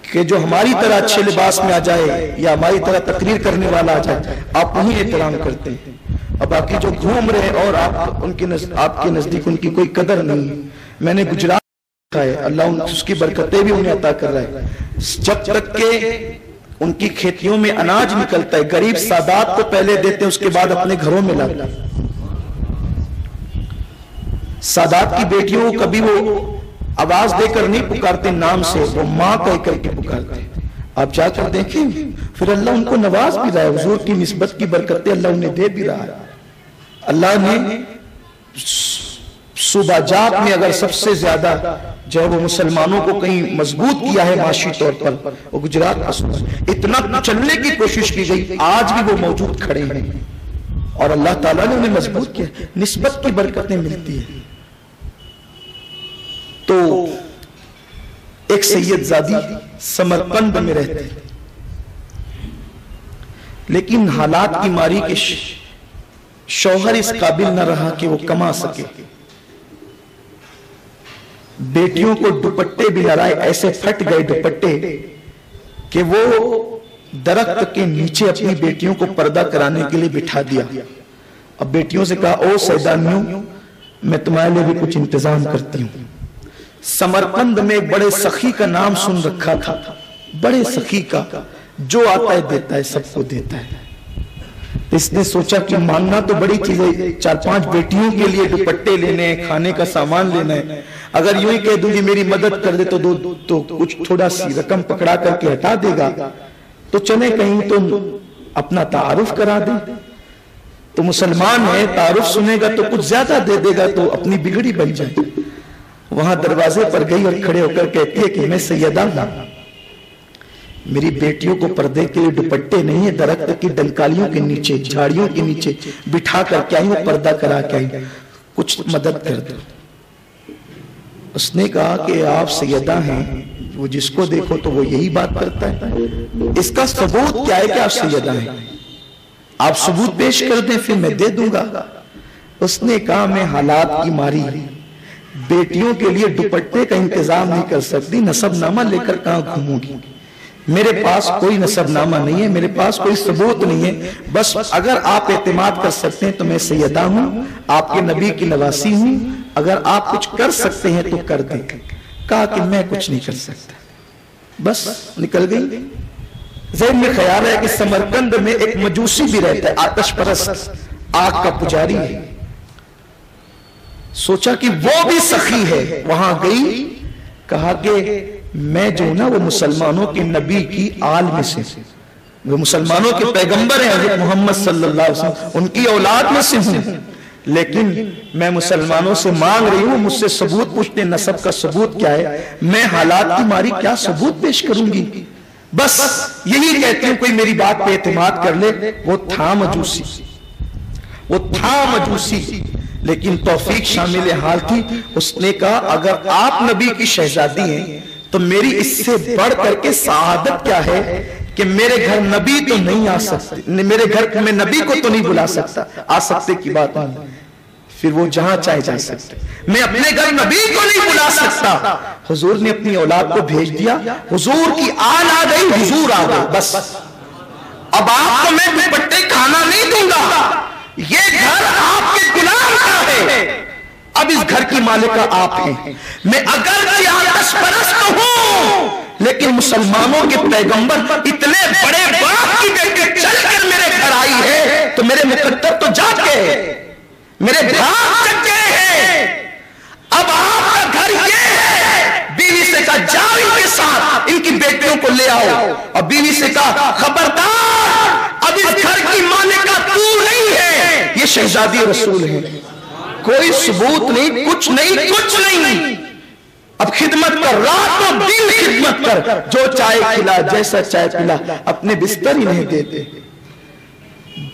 کہ جو ہماری طرح اچھے لباس میں آ جائے یا ہماری طرح تقریر کرنے والا آ جائے آپ وہیں احترام کرتے ہیں, اور باقی جو گھوم رہے اور آپ کے نزدیک ان کی کوئی قدر نہیں. میں نے گجرات ہے, اللہ اس کی برکتیں بھی انہیں عطا کر رہا ہے. جب تک کہ ان کی کھیتیوں میں اناج نکلتا ہے غریب سادات کو پہلے دیتے ہیں, اس کے بعد اپنے گھروں میں لاتے ہیں. سادات کی بیٹیوں کو کبھی وہ آواز دے کر نہیں پکارتے نام سے, وہ ماں کہہ کر کے پکارتے ہیں. آپ جا کر دیکھیں پھر اللہ ان کو نواز بھی رہا ہے, حضور کی نسبت کی برکتیں اللہ انہیں دے بھی رہا ہے. اللہ نے صوبہ جات میں اگر سب سے زیادہ جو وہ مسلمانوں کو کہیں مضبوط کیا ہے معاشی طور پر, وہ گجرات کا صوبہ. اتنا چلنے کی کوشش کی گئی, آج بھی وہ موجود کھڑے ہیں اور اللہ تعالیٰ نے انہیں مضبوط کیا. نسبت کی برکتیں ملتی ہیں. تو ایک سید زادی سمرقند میں رہتے لیکن حالات کی ماری کے شوہر اس قابل نہ رہا کہ وہ کما سکے. بیٹیوں کو دوپٹے بھی لڑائے, ایسے پھٹ گئے دوپٹے کہ وہ درخت کے نیچے اپنی بیٹیوں کو پردہ کرانے کے لیے بٹھا دیا. اب بیٹیوں سے کہا او سیدانیوں میں تمہارے لیے بھی کچھ انتظام کرتی ہوں. سمرقند میں ایک بڑے سخی کا نام سن رکھا تھا, بڑے سخی کا, جو آتا ہے دیتا ہے, سب کو دیتا ہے. اس نے سوچا کہ مانگنا تو بڑی چیز ہے, 4-5 بیٹیوں کے لیے دوپٹے لینے ہیں, کھانے کا سامان لینا ہے. اگر یوں ہی کہہ دوں گی میری مدد کر دے تو کچھ تھوڑا سی رقم پکڑا کر کے ہٹا دے گا, تو چلے کہیں تو اپنا تعارف کرا دیں. تو مسلمان ہے, تعارف سنے گا تو کچھ زیادہ دے دے گا تو اپنی بگڑی بن جائے. وہاں دروازے پر گئی اور کھڑے ہو کر کہتی ہے کہ میں سیدہ ہوں, میری بیٹیوں کو پردے کے لیے دوپٹے نہیں ہے, درخت کی ڈنکالیوں کے نیچے, جھاڑیوں کے نیچے بٹھا کر کے آئی ہوں, پردہ کرا کے آئی, کچھ مدد کر دو. اس نے کہا کہ آپ سیدہ ہیں, وہ جس کو دیکھو تو وہ یہی بات کرتا ہے, اس کا ثبوت کیا ہے کہ آپ سیدہ ہیں؟ آپ ثبوت پیش کر دیں پھر میں دے دوں گا. اس نے کہا میں حالات کی ماری بیٹیوں کے لیے دوپٹے کا انتظام نہیں کر سکتی, نسب نامہ لے کر کہاں گھوموں گی؟ میرے پاس کوئی نسب نامہ نہیں ہے, میرے پاس کوئی ثبوت نہیں ہے, بس اگر آپ اعتماد کر سکتے ہیں تو میں سیدہ ہوں, آپ کے نبی کی نواسی ہوں, اگر آپ کچھ کر سکتے ہیں تو کر دیں. کہا کہ میں کچھ نہیں کر سکتا, بس نکل گئی. ذہن میں خیال ہے کہ سمرقند میں ایک مجوسی بھی رہتا ہے, آتش پرست, آگ کا پجاری ہے. سوچا کہ وہ بھی سخی ہے, وہاں گئی, کہا کہ میں جو نا وہ مسلمانوں کے نبی کی آل میں سے، وہ مسلمانوں کے پیغمبر ہیں حضرت محمد صلی اللہ علیہ وسلم، ان کی اولاد میں سے ہوں، لیکن میں مسلمانوں سے مانگ رہی ہوں، مجھ سے ثبوت پوچھتے ہیں، نسب کا ثبوت کیا ہے؟ میں حالات کی ماری کیا ثبوت پیش کروں گی؟ بس یہی کہتے ہیں کوئی میری بات پہ اعتماد کر لے۔ وہ تھا مجوسی، وہ تھا مجوسی، لیکن توفیق شامل حال تھی۔ اس نے کہا اگر آپ نبی کی شہزادی ہیں تو میری اس سے بڑھ کر کے سعادت کیا ہے کہ میرے گھر نبی تو نہیں آ سکتے، میرے گھر میں نبی کو تو نہیں بلا سکتا، آ سکتے کی بات نہیں، پھر وہ جہاں چاہے جا سکتے، میں اپنے گھر نبی کو نہیں بلا سکتا۔ حضور نے اپنی اولاد کو بھیج دیا، حضور کی آل آ گئی، حضور آ گئی، بس اب آپ کو میں دوپٹے کھانا نہیں دوں گا، یہ گھر آپ کے غلام کا ہے، اب اس گھر کی مالکہ آپ ہیں۔ میں اگر آتش پرست ہوں لیکن مسلمانوں کے پیغمبر اتنے بڑے باپ کی بیٹی چل کر میرے گھر آئی ہے تو میرے مقدر تو جا کے میرے بھاگ چکے ہیں۔ اب آپ کا گھر یہ ہے، بیوی سے کہا جاؤ ان کے ساتھ ان کی بیٹیوں کو لے آؤ، اور بیوی سے کہا خبردار اب اس گھر کی مالکہ تو نہیں ہے، یہ شہزادی رسول ہے، کوئی ثبوت نہیں، کچھ نہیں، کچھ نہیں، اب خدمت کر، رات و دن خدمت کر، جو چائے کھلا، جیسا چائے پلا، اپنے بستر ہی نہیں دیتے،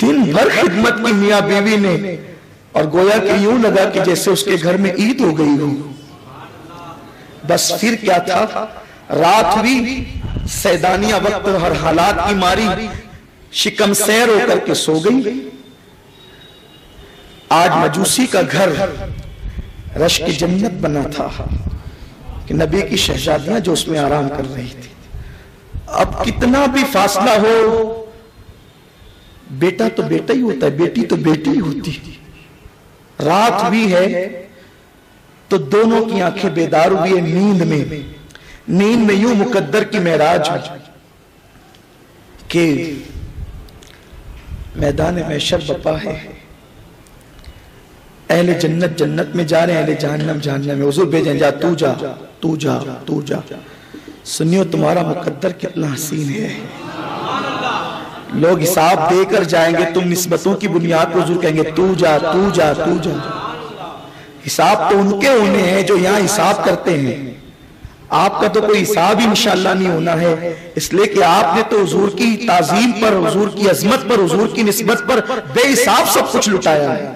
دن بھر خدمت کی میاں بیوی نے، اور گویا کہ یوں لگا کہ جیسے اس کے گھر میں عید ہو گئی ہو۔ بس پھر کیا تھا، رات بھی سیدانیہ وقت ہر حالات کی ماری شکم سیر ہو کر کے سو گئی۔ آج مجوسی کا گھر رش کی جنت بنا تھا کہ نبی کی شہزادیاں جو اس میں آرام کر رہی تھی۔ اب کتنا بھی فاصلہ ہو، بیٹا تو بیٹا ہی ہوتا ہے، بیٹی تو بیٹی ہی ہوتی، رات بھی ہے تو دونوں کی آنکھیں بیدار ہوئی ہے نیند میں یوں مقدر کی معراج کہ میدان محشر بپا ہے، اہل جنت جنت میں جا رہے ہیں، اہل جہنم جہنم میں، حضور بھیجیں جا تو جا تو جا تو جا۔ سنیو تمہارا مقدر کتنا حسین ہے، لوگ حساب دے کر جائیں گے، تم نسبتوں کی بنیاد پر حضور کہیں گے تو جا تو جا تو جا۔ حساب تو ان کے ہونے ہیں جو یہاں حساب کرتے ہیں، آپ کا تو کوئی حساب ہی انشاءاللہ نہیں ہونا ہے، اس لئے کہ آپ نے تو حضور کی تعظیم پر، حضور کی عظمت پر، حضور کی نسبت پر بے حساب سب کچھ لٹایا ہے۔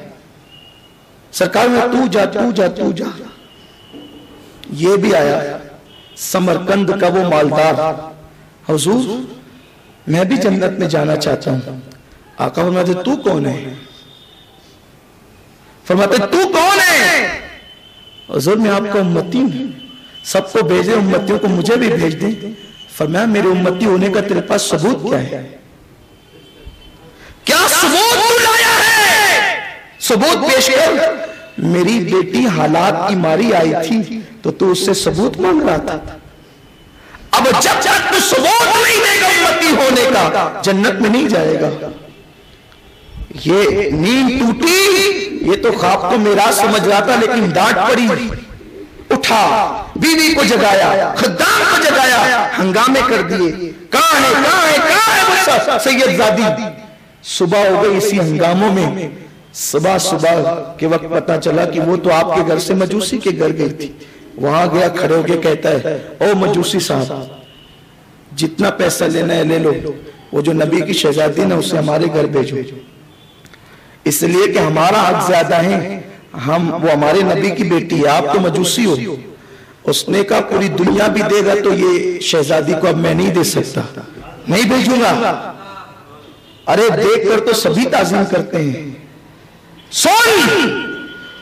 سرکار میں تو جا تو جا تو جا۔ یہ بھی آیا سمرقند کا وہ مالدار، حضور میں بھی جنت میں جانا چاہتا ہوں۔ آقا فرماتے تو کون ہے؟ فرماتے تو کون ہے؟ حضور میں آپ کا امتی ہوں، سب کو بھیجے، امتیوں کو مجھے بھی بھیج دیں۔ فرمایا میرے امتی ہونے کا تیرے پاس ثبوت کیا ہے؟ کیا ثبوت تو لایا ہے؟ ثبوت پیش کر۔ میری بیٹی حالات کی ماری آئی تھی تو اس سے ثبوت مانگ رہا تھا، اب جب تک تو ثبوت نہیں دے گا امتی ہونے کا جنت میں نہیں جائے گا۔ یہ نیند ٹوٹی، یہ تو خواب کو معراج سمجھ رہا تھا لیکن ڈانٹ پڑی، اٹھا بیوی کو جگایا، خدام کو جگایا، ہنگامے کر دیے، کہاں ہے کہاں ہے کہاں ہے سید زادی؟ صبح ہو گئی اسی ہنگاموں میں، صبح کے وقت پتا چلا کہ وہ تو آپ کے گھر سے مجوسی کے گھر گئی تھی۔ وہاں گیا، کھڑے ہو کے کہتا ہے او مجوسی صاحب جتنا پیسہ لینا ہے لے لو، وہ جو نبی کی شہزادی نا اسے ہمارے گھر بھیجو، اس لیے کہ ہمارا حق زیادہ ہے، وہ ہمارے نبی کی بیٹی ہے، آپ تو مجوسی ہو۔ اس نے کہا پوری دنیا بھی دے گا تو یہ شہزادی کو اب میں نہیں دے سکتا، نہیں بھیجوں گا۔ ارے دیکھ کر تو سبھی تعظیم کرتے ہیں، سن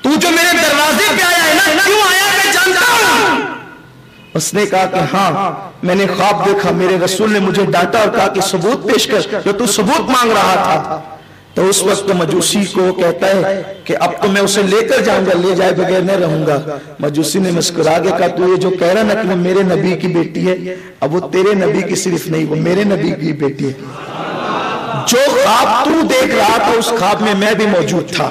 تو جو میرے دروازے پہ آیا ہے نا، کیوں آیا میں جانتا ہوں۔ اس نے کہا کہ ہاں میں نے خواب دیکھا، میرے رسول نے مجھے ڈانٹا اور کہا کہ ثبوت پیش کر جو تو ثبوت مانگ رہا تھا۔ تو اس وقت مجوسی کو کہتا ہے کہ اب تو میں اسے لے کر جاؤں گا، لے جائے بغیر نہ رہوں گا۔ مجوسی نے مسکرا کے کہا تو یہ جو کہہ رہا نا کہ وہ میرے نبی کی بیٹی ہے، اب وہ تیرے نبی کی صرف نہیں، وہ میرے نبی کی بیٹی ہے۔ جو خواب تو دیکھ رہا تھا اس خواب میں بھی موجود تھا،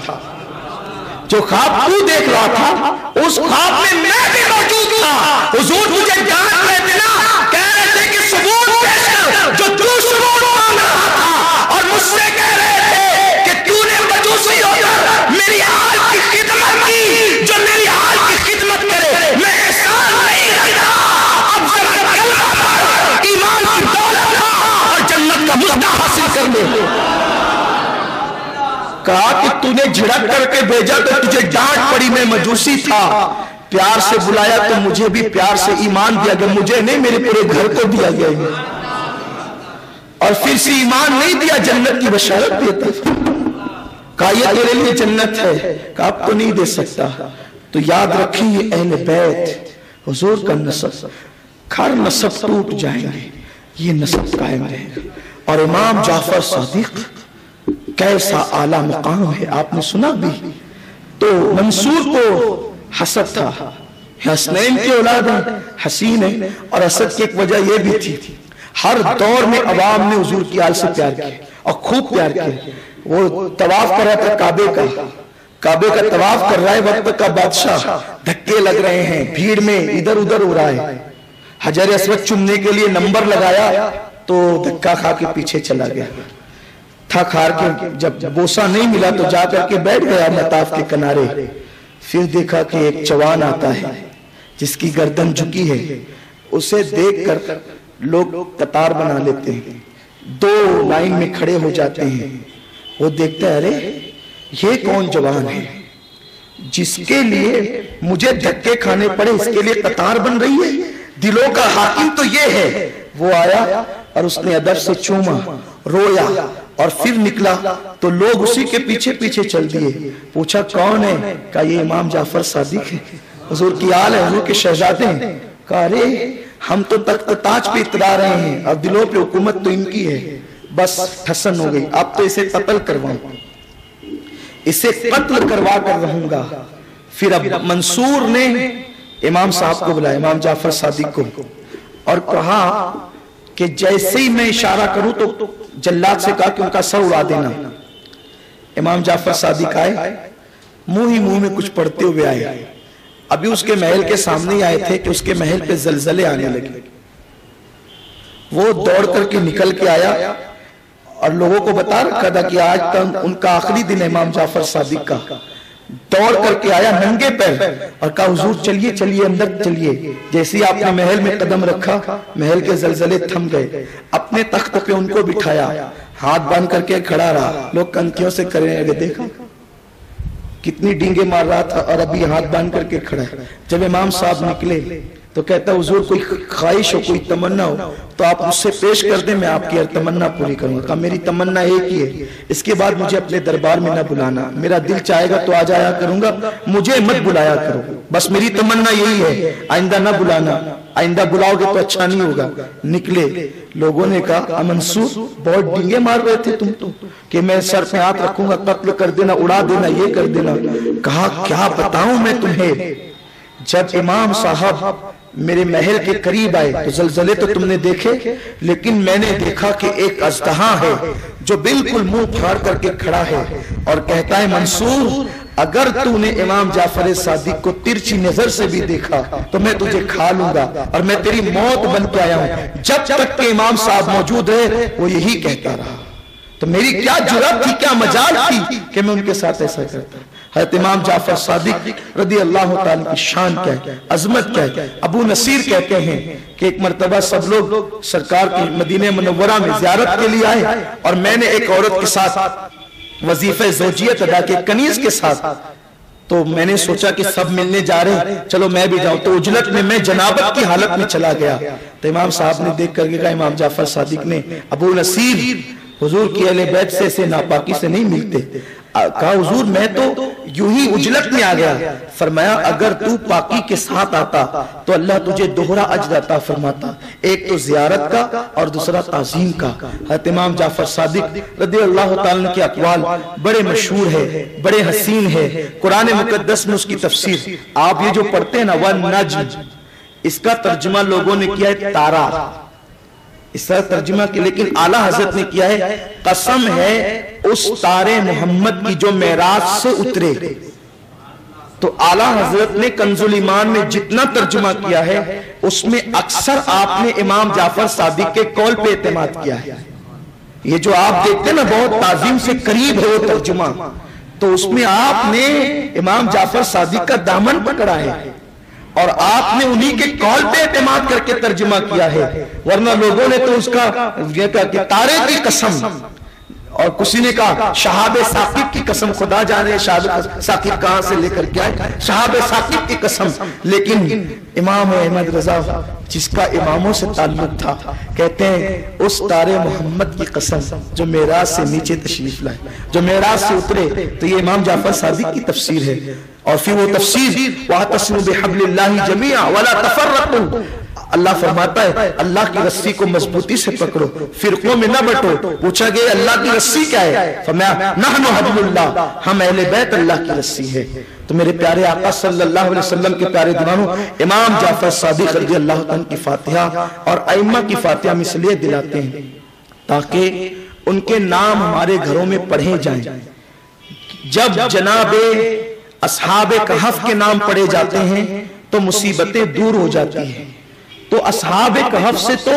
جو خواب تو دیکھ رہا تھا اس خواب میں میں بھی موجود تھا. حضور مجھے ڈانٹ رہے تھے نا, کہہ رہے تھے کہ ثبوت پیش کر جو تو ثبوت مانگ رہا تھا, اور مجھ سے کہہ رہے تھے کہ تو نے مجوسی ہو کر میری حال کی خدمت کی. جو میری حال کی خدمت کرے میں احسان نہیں رکھتا. اب ذرا کلمہ پڑھ, ایمان کی دولت لا اور جنت کا مدعا حاصل کر لے. کہا کہ تو نے جھڑک کر کے بھیجا تو تجھے ڈانٹ پڑی, میں مجوسی تھا. پیار سے بلایا تو مجھے بھی پیار سے ایمان دیا گیا. مجھے نہیں, میرے پورے گھر کو دیا گیا. اور پھر سے ایمان نہیں دیا, جنت کی بشارت دیتا. کہا یہ تیرے لیے جنت ہے. کہا اب تو نہیں دے سکتا. تو یاد رکھیں یہ اہل بیت حضور کا نسب, ہر نسب ٹوٹ جائیں گے, یہ نسب قائم رہے گا. اور امام جعفر صادق کیسا اعلیٰ مقام ہے آپ نے سنا بھی. تو منصور کو حسد تھا, حسنین کی اولاد ہیں, حسین ہے. اور حسد کی ایک وجہ یہ بھی تھی, ہر دور میں عوام نے حضور کی آل سے پیار کیا اور خوب پیار کیا. وہ طواف کر رہا تھا کعبے کا طواف کر رہا ہے, وقت کا بادشاہ, دھکے لگ رہے ہیں, بھیڑ میں ادھر ادھر ہو رہا ہے. حجر اسود چومنے کے لیے نمبر لگایا تو دھکا کھا کے پیچھے چلا گیا. تھک ہار کے جب بوسہ نہیں ملا تو جا کر کے بیٹھ گیا مطاف کے کنارے. پھر دیکھا کہ ایک جوان آتا ہے جس کی گردن جھکی ہے. اسے دیکھ کر لوگ قطار بنا لیتے ہیں, دو لائن میں کھڑے ہو جاتے ہیں. وہ دیکھتا ہے ارے یہ کون جوان ہے جس کے لیے مجھے دھکے کھانے پڑے, اس کے لیے قطار بن رہی ہے. دلوں کا حاکم تو یہ ہے. وہ آیا اور اس نے ادب سے چوما, رویا اور پھر نکلا تو لوگ اسی کے پیچھے پیچھے چل دیے. پوچھا کون ہے؟ کہا یہ امام جعفر صادق ہے, حضور کی آل ہے, حضور کے شہزادے ہیں. کہا ارے ہم تو تخت تاج پہ اترا رہے ہیں اور دلوں پہ حکومت تو ان کی ہے. بس ٹھسن ہو گئی, اب تو اسے قتل کرواؤں, اسے قتل کروا کر رہوں گا. پھر اب منصور نے امام صاحب کو بلایا, امام جعفر صادق کو, اور کہا کہ جیسے ہی میں اشارہ کروں تو جلاد سے کہا کہ ان کا سر اڑا دینا. امام جعفر صادق آئے, منہ میں کچھ پڑھتے ہوئے آئے. ابھی اس کے محل کے سامنے ہی آئے تھے کہ اس کے محل پہ زلزلے آنے لگے. وہ دوڑ کر کے نکل کے آیا اور لوگوں کو بتا رکھا تھا کہ آج تک ان کا آخری دن امام جعفر صادق کا. دوڑ کر کے آیا ننگے پیر اور کہا حضور چلیے چلیے اندر چلیے. جیسے ہی آپ نے محل میں قدم رکھا محل کے زلزلے تھم گئے. اپنے تخت پہ ان کو بٹھایا, ہاتھ باندھ کر کے کھڑا رہا. لوگ کنکیوں سے کرنے لگے, دیکھا کتنی ڈینگے مار رہا تھا اور ابھی ہاتھ باندھ کر کے کھڑا ہے. جب امام صاحب نکلے تو کہتا حضور کوئی خواہش ہو, کوئی تمنا ہو تو آپ مجھ سے پیش کر دیں, میں آپ کی ہر تمنا پوری کروں گا. کہا میری تمنا ایک ہی ہے, اس کے بعد مجھے اپنے دربار میں نہ بلانا. میرا دل چاہے گا تو آ جایا کروں گا, مجھے مت بلایا کرو. بس میری تمنا یہی ہے, آئندہ نہ بلانا. آئندہ بلاؤ گے تو اچھا نہیں ہوگا. نکلے, لوگوں نے کہا منصور بہت ڈینگے مار رہے تھے تم تو کہ میں سر پہ ہاتھ رکھوں گا, قتل کر دینا, اڑا دینا, یہ کر دینا. کہا کیا بتاؤں میں تمہیں, جب امام صاحب میرے محل کے قریب آئے تو زلزلے تو تم نے دیکھے, لیکن میں نے دیکھا کہ ایک اژدہا ہے جو بالکل منہ پھاڑ کر کے کھڑا ہے اور کہتا ہے منصور اگر تو نے امام جعفر صادق کو ترچھی نظر سے بھی دیکھا تو میں تجھے کھا لوں گا اور میں تیری موت بن کے آیا ہوں. جب تک کہ امام صاحب موجود رہے وہ یہی کہتا رہا. تو میری کیا جرأت تھی, کیا مجال تھی کہ میں ان کے ساتھ ایسا کرتا. حضرت امام جعفر صادق رضی اللہ تعالیٰ کی شان کیا ہے, عظمت کیا ہے. ابو نصیر کہتے ہیں کہ ایک مرتبہ سب لوگ سرکار کی مدینہ منورہ میں زیارت کے لیے آئے اور میں نے ایک عورت کے ساتھ وظیفہ زوجیت ادا کی, کنیز کے ساتھ. تو میں نے سوچا کہ سب ملنے جا رہے ہیں, چلو میں بھی جاؤں. تو اجلت میں جنابت کی حالت میں چلا گیا. تو امام صاحب نے دیکھ کر کے کہا, امام جعفر صادق نے, ابو نصیر حضور کی اہل بیت سے ایسے ناپاکی سے نہیں ملتے. کہا حضور میں تو یوں ہی اجلت میں آ گیا. فرمایا اگر تو پاکی کے ساتھ آتا تو اللہ تجھے دوہرا اجر عطا فرماتا, ایک تو زیارت کا اور دوسرا تعظیم کا. حضرت امام جعفر صادق رضی اللہ تعالیٰ کے اقوال بڑے مشہور ہے, بڑے حسین ہے. قرآن مقدس میں اس کی تفسیر آپ یہ جو پڑھتے ہیں نا والنجم, اس کا ترجمہ لوگوں نے کیا ہے تارا, اس طرح ترجمہ کی, لیکن اعلیٰ حضرت نے کیا ہے قسم ہے اس تارے محمد کی جو معراج سے اترے. تو اعلیٰ حضرت نے کنز الایمان میں جتنا ترجمہ کیا ہے اس میں اکثر آپ نے امام جعفر صادق کے قول پہ اعتماد کیا ہے. یہ جو آپ دیکھتے ہیں نا بہت تعظیم سے قریب ہے وہ ترجمہ، تو اس میں آپ نے امام جعفر صادق کا دامن پکڑا ہے اور آپ نے انہی کے قول پہ اعتماد کر کے ترجمہ کیا ہے. ورنہ لوگوں نے تو اس کا یہ کہا کہ تارے کی قسم، اور کسی نے کہا شہاب ثاقب کی قسم، خدا جانے شہاب ثاقب کہاں سے لے کر کیا ہے، شہاب ثاقب کی قسم. لیکن امام احمد رضا جس کا اماموں سے تعلق تھا کہتے ہیں اس تارے محمد کی قسم جو معراج سے نیچے تشریف لائے، جو معراج سے اترے. تو یہ امام جعفر صادق کی تفسیر ہے. اور پھر وہ تفسیر وَاعْتَصِمُوا بِحَبْلِ اللَّهِ جَمِيعًا وَلَا تَفَرَّقُوا، اللہ فرماتا ہے اللہ کی رسی کو مضبوطی سے پکڑو، فرقوں میں نہ بٹو. پوچھا گیا اللہ کی رسی کیا ہے؟ فرمایا نحن حبل اللہ، ہم اہل بیت اللہ کی رسی ہے. تو میرے پیارے آقا صلی اللہ علیہ وسلم کے پیارے دیوانوں، امام جعفر صادق رضی اللہ عنہ کی فاتحہ اور ائمہ کی فاتحہ ہم اس لیے دلاتے ہیں تاکہ ان کے نام ہمارے گھروں میں پڑھے جائیں. جب جناب اصحاب کہف کے نام پڑھے جاتے ہیں تو مصیبتیں دور ہو جاتی ہیں. تو اصحاب کہف سے تو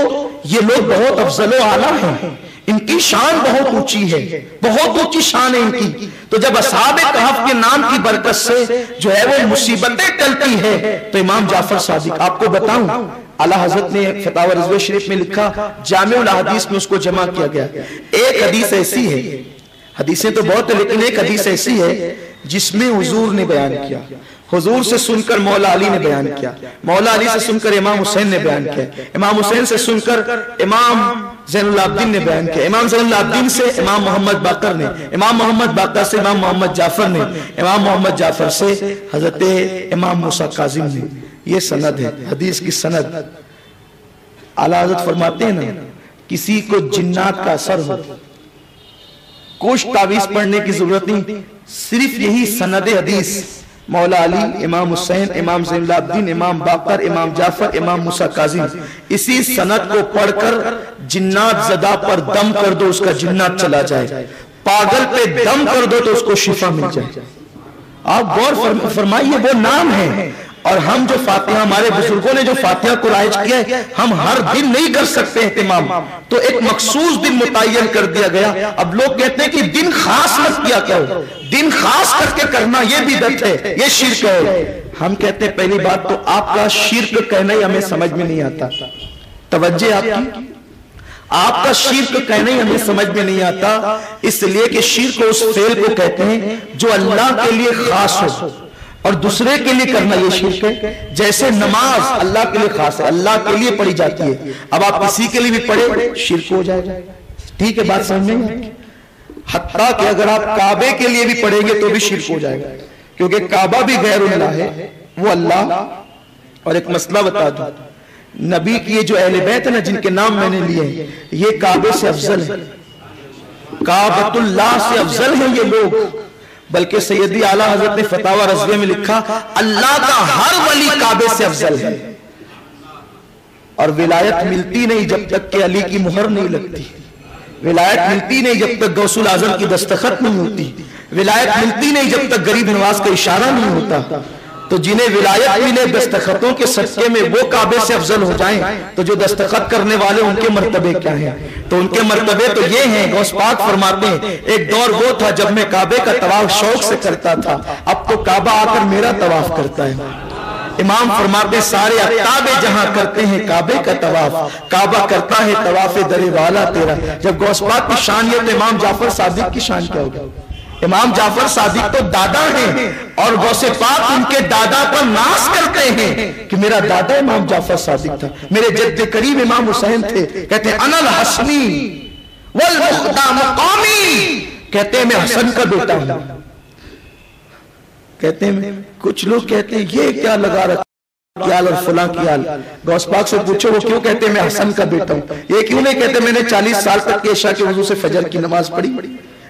یہ لوگ بہت افضل و اعلیٰ ہیں، ان کی شان بہت اونچی ہے، بہت اونچی شان ہے ان کی. تو جب اصحاب کہف کے نام کی برکت سے جو ہے وہ مصیبتیں ٹلتی ہے تو امام جعفر صادق، آپ کو بتاؤں اعلیٰ حضرت نے فتاوی رضویہ شریف میں لکھا، جامع الاحادیث میں اس کو جمع کیا گیا. ایک حدیث ایسی ہے، حدیثیں تو بہت ہے لیکن ایک حدیث ایسی ہے جس میں حضور نے بیان کیا، حضور سے سن کر مولا علی نے بیان کیا، مولا علی سے سن کر امام حسین نے بیان کیا، امام حسین سے سن کر امام زین العابدین نے بیان کیا، امام زین العابدین سے امام محمد باقر نے، امام محمد باقر سے امام محمد جعفر نے، امام محمد جعفر سے حضرت امام موسیٰ کاظم نے. یہ سند ہے، حدیث کی سند. اعلیٰ حضرت فرماتے ہیں نا کسی کو جنات کا اثر ہو، کچھ تعویذ پڑھنے کی ضرورت نہیں، صرف یہی سند حدیث مولا علی، امام حسین، امام زین العابدین، امام باقر، امام جعفر، امام موسیٰ کاظم، اسی سند کو پڑھ کر جنات زدہ پر دم کر دو اس کا جنات چلا جائے، پاگل پہ دم کر دو تو اس کو شفا مل جائے. آپ غور فرمائیے وہ نام ہے. اور ہم جو فاتحہ، ہمارے بزرگوں نے جو فاتحہ کو رائج کیا ہے، ہم ہر دن نہیں کر سکتے اہتمام، تو ایک مخصوص دن متعین کر دیا گیا. اب لوگ کہتے ہیں کہ دن خاص مت کیا کرو، دن خاص کر کے کرنا یہ بدعت ہے، یہ شرک ہے. ہم کہتے ہیں پہلی بات تو آپ کا شرک کہنا ہی ہمیں سمجھ میں نہیں آتا. توجہ آپ کا شرک کہنا ہی ہمیں سمجھ میں نہیں آتا، اس لیے کہ شرک اس فعل کو کہتے ہیں جو اللہ کے لیے خاص ہو اور دوسرے کے لیے کرنا یہ شرک ہے. جیسے نماز اللہ کے لیے خاص ہے، اللہ کے لیے پڑھی جاتی ہے، اب آپ کسی کے لیے بھی پڑھے شرک ہو جائے گا. ٹھیک ہے بات سمجھ میں؟ حتیٰ کہ اگر آپ کعبے کے لیے بھی پڑھیں گے تو بھی شرک ہو جائے گا، کیونکہ کعبہ بھی غیر اللہ ہے، وہ اللہ. اور ایک مسئلہ بتا دوں، نبی کی یہ جو اہل بیت ہے نا جن کے نام میں نے لیے ہیں، یہ کعبے سے افضل ہے، کعبۃ اللہ سے افضل ہیں یہ لوگ. بلکہ سیدی اعلیٰ حضرت نے فتاوی رضویہ میں لکھا اللہ کا ہر ولی کعبے سے افضل ہے. اور ولایت ملتی نہیں جب تک کہ علی کی مہر نہیں لگتی، ولایت ملتی نہیں جب تک غوث الاعظم کی دستخط نہیں ہوتی، ولایت ملتی نہیں جب تک غریب نواز کا اشارہ نہیں ہوتا. تو جنہیں ولایت ملے دستخطوں کے صدقے میں وہ کعبے سے افضل ہو جائیں، تو جو دستخط کرنے والے ان کے مرتبے کیا ہیں؟ تو ان کے مرتبے تو یہ ہیں. غوث پاک فرماتے ہیں ایک دور وہ تھا جب میں کعبے کا طواف شوق سے کرتا تھا، اب تو کعبہ آ کر میرا طواف کرتا ہے. امام فرماتے سارے اقطاب جہاں کرتے ہیں کعبے کا طواف، کعبہ کرتا ہے طواف در والا تیرا. جب غوث پاک کی شان یہ تو امام جعفر صادق کی شان کیا ہوگا؟ امام جعفر صادق تو دادا ہیں اور غوث پاک ان کے دادا پر ناز کرتے ہیں کہ میرا دادا امام جعفر صادق تھا، میرے جد کریم امام حسین تھے. کہتے ہیں انا الحسنی والمختام قومی، کہتے ہیں میں حسن کا بیٹا ہوں. کہتے ہیں کچھ لوگ کہتے ہیں یہ کیا لگا رکھا کیال اور فلاں کیال. غوث پاک سے پوچھو وہ کیوں کہتے ہیں میں حسن کا بیٹا ہوں؟ یہ کیوں نہیں کہتے میں نے 40 سال تک عشاء کے وضو سے فجر کی نماز پڑھی؟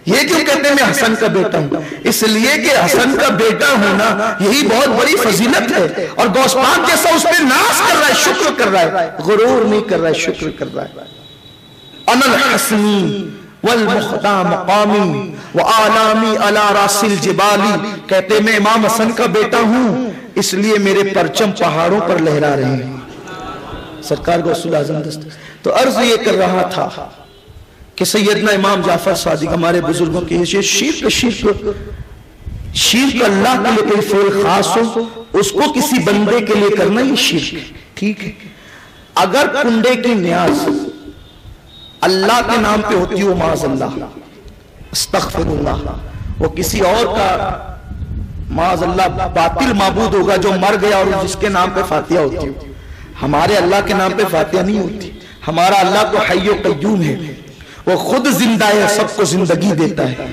یہ کیوں کہتے ہیں میں حسن کا بیٹا ہوں؟ اس لیے کہ حسن کا بیٹا ہونا یہی بہت بڑی فضیلت ہے. اور غوث پاک جیسا اس پہ ناز کر رہا ہے، شکر کر رہا ہے، غرور نہیں کر رہا ہے، شکر کر رہا ہے. انا الحسنی والمخدا مقامی وآلامی علی راس الجبالی، کہتے میں امام حسن کا بیٹا ہوں اس لیے میرے پرچم پہاڑوں پر لہرا رہے ہیں، سرکار کو رسول اعظم دست۔ تو عرض یہ کر رہا تھا کہ سیدنا امام جعفر صادق ہمارے بزرگوں کی شرک اللہ کے لیے کوئی فعل خاص ہو اس کو کسی بندے کے لیے کرنا یہ شرک ہے، ٹھیک ہے۔ اگر کنڈے کی نیاز اللہ کے نام پہ ہوتی ہو، معاذ اللہ، استغفر اللہ، وہ کسی اور کا معاذ اللہ باطل معبود ہوگا جو مر گیا اور جس کے نام پہ فاتحہ ہوتی ہو، ہمارے اللہ کے نام پہ فاتحہ نہیں ہوتی۔ ہمارا اللہ تو حی و قیوم ہے، وہ خود زندہ ہے، سب کو زندگی دیتا ہے۔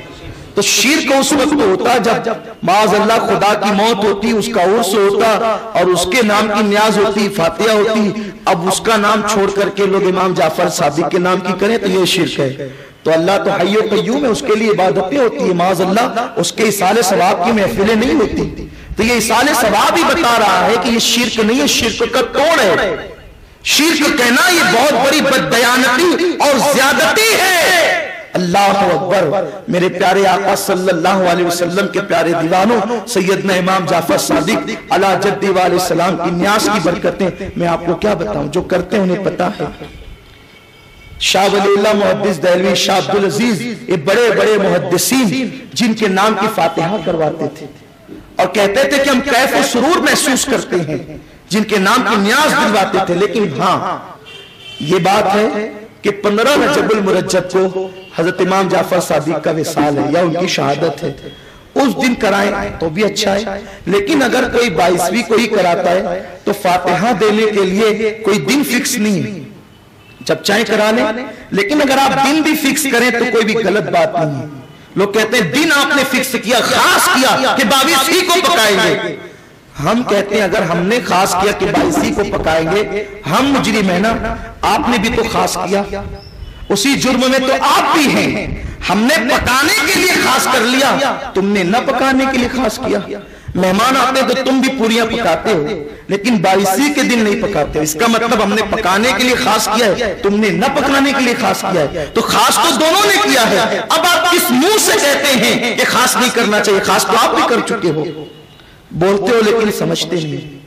تو شرک اس وقت ہوتا جب معاذ اللہ خدا کی موت ہوتی، اس کا عرس ہوتا اور اس کے نام کی نیاز ہوتی، فاتحہ ہوتی، اب اس کا نام چھوڑ کر کے لوگ امام جعفر صادق کے نام کی کریں تو یہ شرک ہے۔ تو اللہ تو حی و قیوم ہے، اس کے لیے عبادتیں ہوتی ہیں، معاذ اللہ اس کے ایصال ثواب کی محفلیں نہیں ہوتی۔ تو یہ ایصال ثواب ہی بتا رہا ہے کہ یہ شرک نہیں ہے، شرک کا توڑ ہے۔ شرک کہنا یہ بہت بڑی بددیانتی اور زیادتی ہے۔ اللہ اکبر۔ میرے پیارے آقا صلی اللہ علیہ وسلم کے پیارے دیوانوں، سیدنا امام جعفر صادق علی جدی علیہ السلام کی نیاز کی برکتیں میں آپ کو کیا بتاؤں، جو کرتے ہیں انہیں پتا ہے۔ شاہ ولی اللہ محدث دہلوی، شاہ عبدالعزیز، یہ بڑے بڑے محدثین جن کے نام کی فاتحہ کرواتے تھے اور کہتے تھے کہ ہم کیف و سرور محسوس کرتے ہیں، جن کے نام کی نیاز دلواتے تھے۔ لیکن ہاں یہ بات ہے کہ 15 رجب المرجب کو حضرت امام جعفر صادق کا وصال ہے یا ان کی شہادت ہے، اس دن کرائیں تو بھی اچھا ہے۔ لیکن اگر کوئی 22ویں کو ہی کراتا ہے تو فاتحہ دینے کے لیے کوئی دن فکس نہیں، جب چاہیں کرا لیں۔ لیکن اگر آپ دن بھی فکس کریں تو کوئی بھی غلط بات نہیں ہے۔ لوگ کہتے ہیں دن آپ نے فکس کیا، خاص کیا کہ 22ویں کو پکائیں گے۔ ہم کہتے ہیں اگر ہم نے خاص کیا کہ 22ویں کو پکائیں گے، ہم مجرم ہیں نا، آپ نے بھی تو خاص کیا، اسی جرم میں تو آپ بھی ہیں۔ ہم نے پکانے کے لیے خاص کر لیا، تم نے نہ پکانے کے لیے خاص کیا۔ مہمان آتے تو تم بھی پوریاں پکاتے ہو لیکن 22ویں کے دن نہیں پکاتے، اس کا مطلب ہم نے پکانے کے لیے خاص کیا ہے، تم نے نہ پکانے کے لیے خاص کیا ہے۔ تو خاص تو دونوں نے کیا ہے، اب آپ کس منہ سے کہتے ہیں کہ خاص نہیں کرنا چاہیے؟ خاص تو آپ بھی کر چکے ہو، بولتے ہو لیکن سمجھتے نہیں،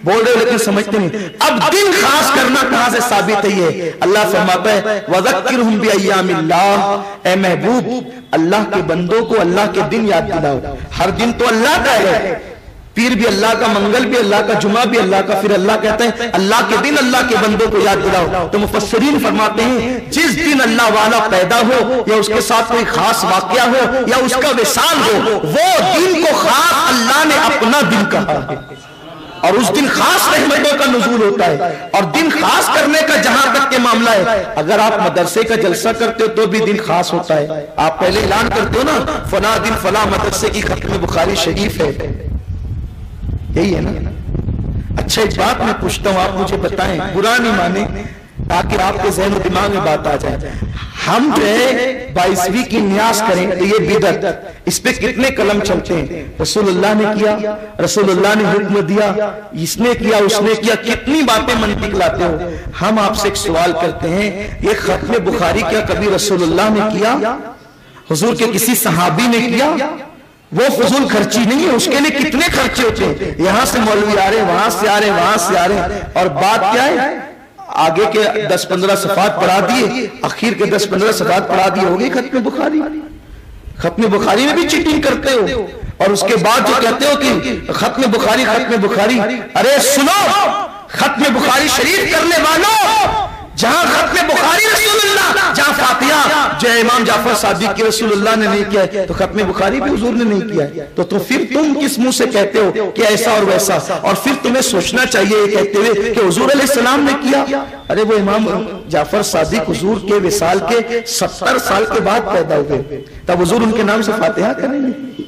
بول رہے ہو لیکن سمجھتے نہیں۔ اب دن خاص کرنا کہاں سے ثابت ہے؟ یہ اللہ فرماتا ہے وَذَكِّرْهُمْ بِأَيَّامِ اللَّهِ، اے محبوب اللہ کے بندوں کو اللہ کے دن یاد دلاؤ۔ ہر دن تو اللہ کا ہے، پیر بھی اللہ کا، منگل بھی اللہ کا، جمعہ بھی اللہ کا، پھر اللہ کہتا ہے اللہ کے دن اللہ کے بندوں کو یاد دلاؤ۔ تو مفسرین فرماتے ہیں جس دن اللہ والا پیدا ہو یا اس کے ساتھ کوئی خاص واقعہ ہو یا اس کا وصال ہو، وہ دن کو خاص اللہ نے اپنا دن کہا ہے اور اس دن خاص رحمتوں کا نزول ہوتا ہے۔ اور دن خاص کرنے کا جہاں تک کے معاملہ ہے، اگر آپ مدرسے کا جلسہ کرتے ہو تو بھی دن خاص ہوتا ہے۔ آپ پہلے اعلان کرتے ہو نا فلاں دن فلاں مدرسے کی ختم بخاری شریف ہے، یہی ہے نا۔ اچھا ایک بات میں پوچھتا ہوں، آپ مجھے بتائیں، برا نہیں مانیں تاکہ آپ کے ذہن و دماغ میں بات آ جائے، ہم جو ہے 22ویں کی نیاز کریں تو یہ بدعت، اس پہ کتنے قلم چلتے ہیں؟ رسول اللہ نے کیا، رسول اللہ نے حکم دیا، اس نے کیا، اس نے کیا، کتنی باتیں منطق لاتے ہو۔ ہم آپ سے ایک سوال کرتے ہیں، یہ ختم بخاری کیا کبھی رسول اللہ نے کیا؟ حضور کے کسی صحابی نے کیا؟ وہ فضول خرچی نہیں ہے، اس کے لیے کتنے خرچے ہوتے ہیں، یہاں سے مولوی آ رہے، وہاں سے آ رہے، وہاں سے آ رہے، اور بات کیا ہے؟ آگے کے 10-15 صفحات پڑھا دیے، اخیر کے 10-15 صفحات پڑھا دیے، ہو گئی ختم بخاری۔ ختم بخاری میں بھی چیٹنگ کرتے ہو اور اس کے بعد جو کہتے ہو کہ ختم بخاری ختم بخاری، ارے سنو، ختم بخاری شریف کرنے والوں، جہاں ختم بخاری رسول اللہ، جہاں فاتحہ جو امام جعفر صادق کی رسول اللہ نے نہیں کیا ہے تو ختم بخاری بھی حضور نے نہیں کیا ہے، تو پھر تم کس منہ سے کہتے ہو کہ ایسا اور ویسا؟ اور پھر تمہیں سوچنا چاہیے یہ کہتے ہوئے کہ حضور علیہ السلام نے کیا۔ ارے وہ امام جعفر صادق حضور کے وصال کے 70 سال کے بعد پیدا ہوئے، تب حضور ان کے نام سے فاتحہ کریں گے؟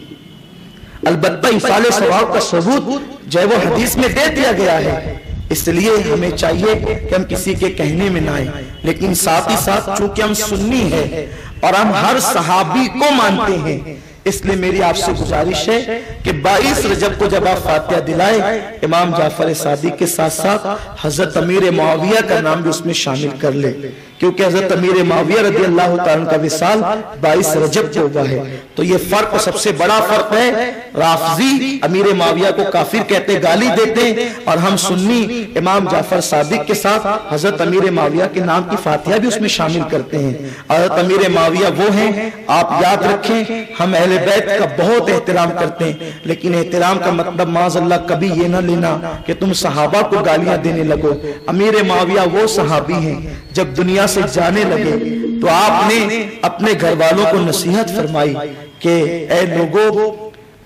البتہ ایصال ثواب کا ثبوت جو ہے وہ حدیث میں دے دیا گیا ہے، اس لیے ہمیں چاہیے کہ ہم کسی کے کہنے میں نہ آئیں، لیکن ساتھ ہی ساتھ چونکہ ہم سنی ہیں اور ہم ہر صحابی کو مانتے ہیں، اس لیے میری آپ سے گزارش ہے کہ 22 رجب کو جب آپ فاتحہ دلائیں امام جعفر صادق کے ساتھ ساتھ حضرت امیر معاویہ کا نام بھی اس میں شامل کر لے، کیونکہ حضرت امیر معاویہ رضی اللہ تعالیٰ کا وصال 22 رجب کو ہوا ہے۔ تو یہ فرق سب سے بڑا فرق ہے، رافضی امیر معاویہ کو کافر کہتے گالی دیتے ہیں، اور ہم سنی امام جعفر صادق کے ساتھ حضرت امیر معاویہ کے نام کی فاتحہ بھی اس میں شامل کرتے ہیں۔ حضرت امیر معاویہ وہ ہیں، آپ یاد رکھیں، ہم اہل بیت کا بہت احترام کرتے ہیں، لیکن احترام کا مطلب معاذ اللہ کبھی یہ نہ لینا کہ تم صحابہ کو گالیاں دینے لگو۔ امیر معاویہ وہ صحابی ہیں جب دنیا سے جانے لگے تو آپ نے اپنے گھر والوں کو نصیحت فرمائی کہ اے لوگوں،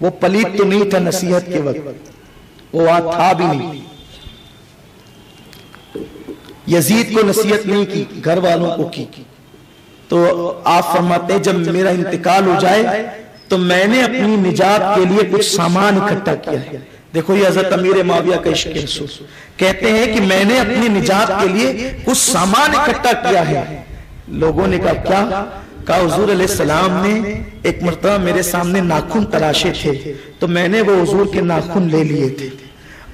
وہ پلیت تو نہیں تھا نصیحت کے وقت، وہ وہاں تھا بھی نہیں، یزید کو نصیحت نہیں کی، گھر والوں کو کی۔ تو آپ فرماتے ہیں جب میرا انتقال ہو جائے تو میں نے اپنی نجات کے لیے کچھ سامان اکٹھا کیا ہے۔ دیکھو یہ حضرت امیر معاویہ کا عشق رسول کہتے ہیں کہ میں نے اپنی نجات کے لیے کچھ سامان اکٹھا کیا ہے۔ لوگوں نے کہا حضور علیہ السلام نے ایک مرتبہ میرے سامنے ناخن تراشے تھے تو میں نے وہ حضور کے ناخن لے لیے تھے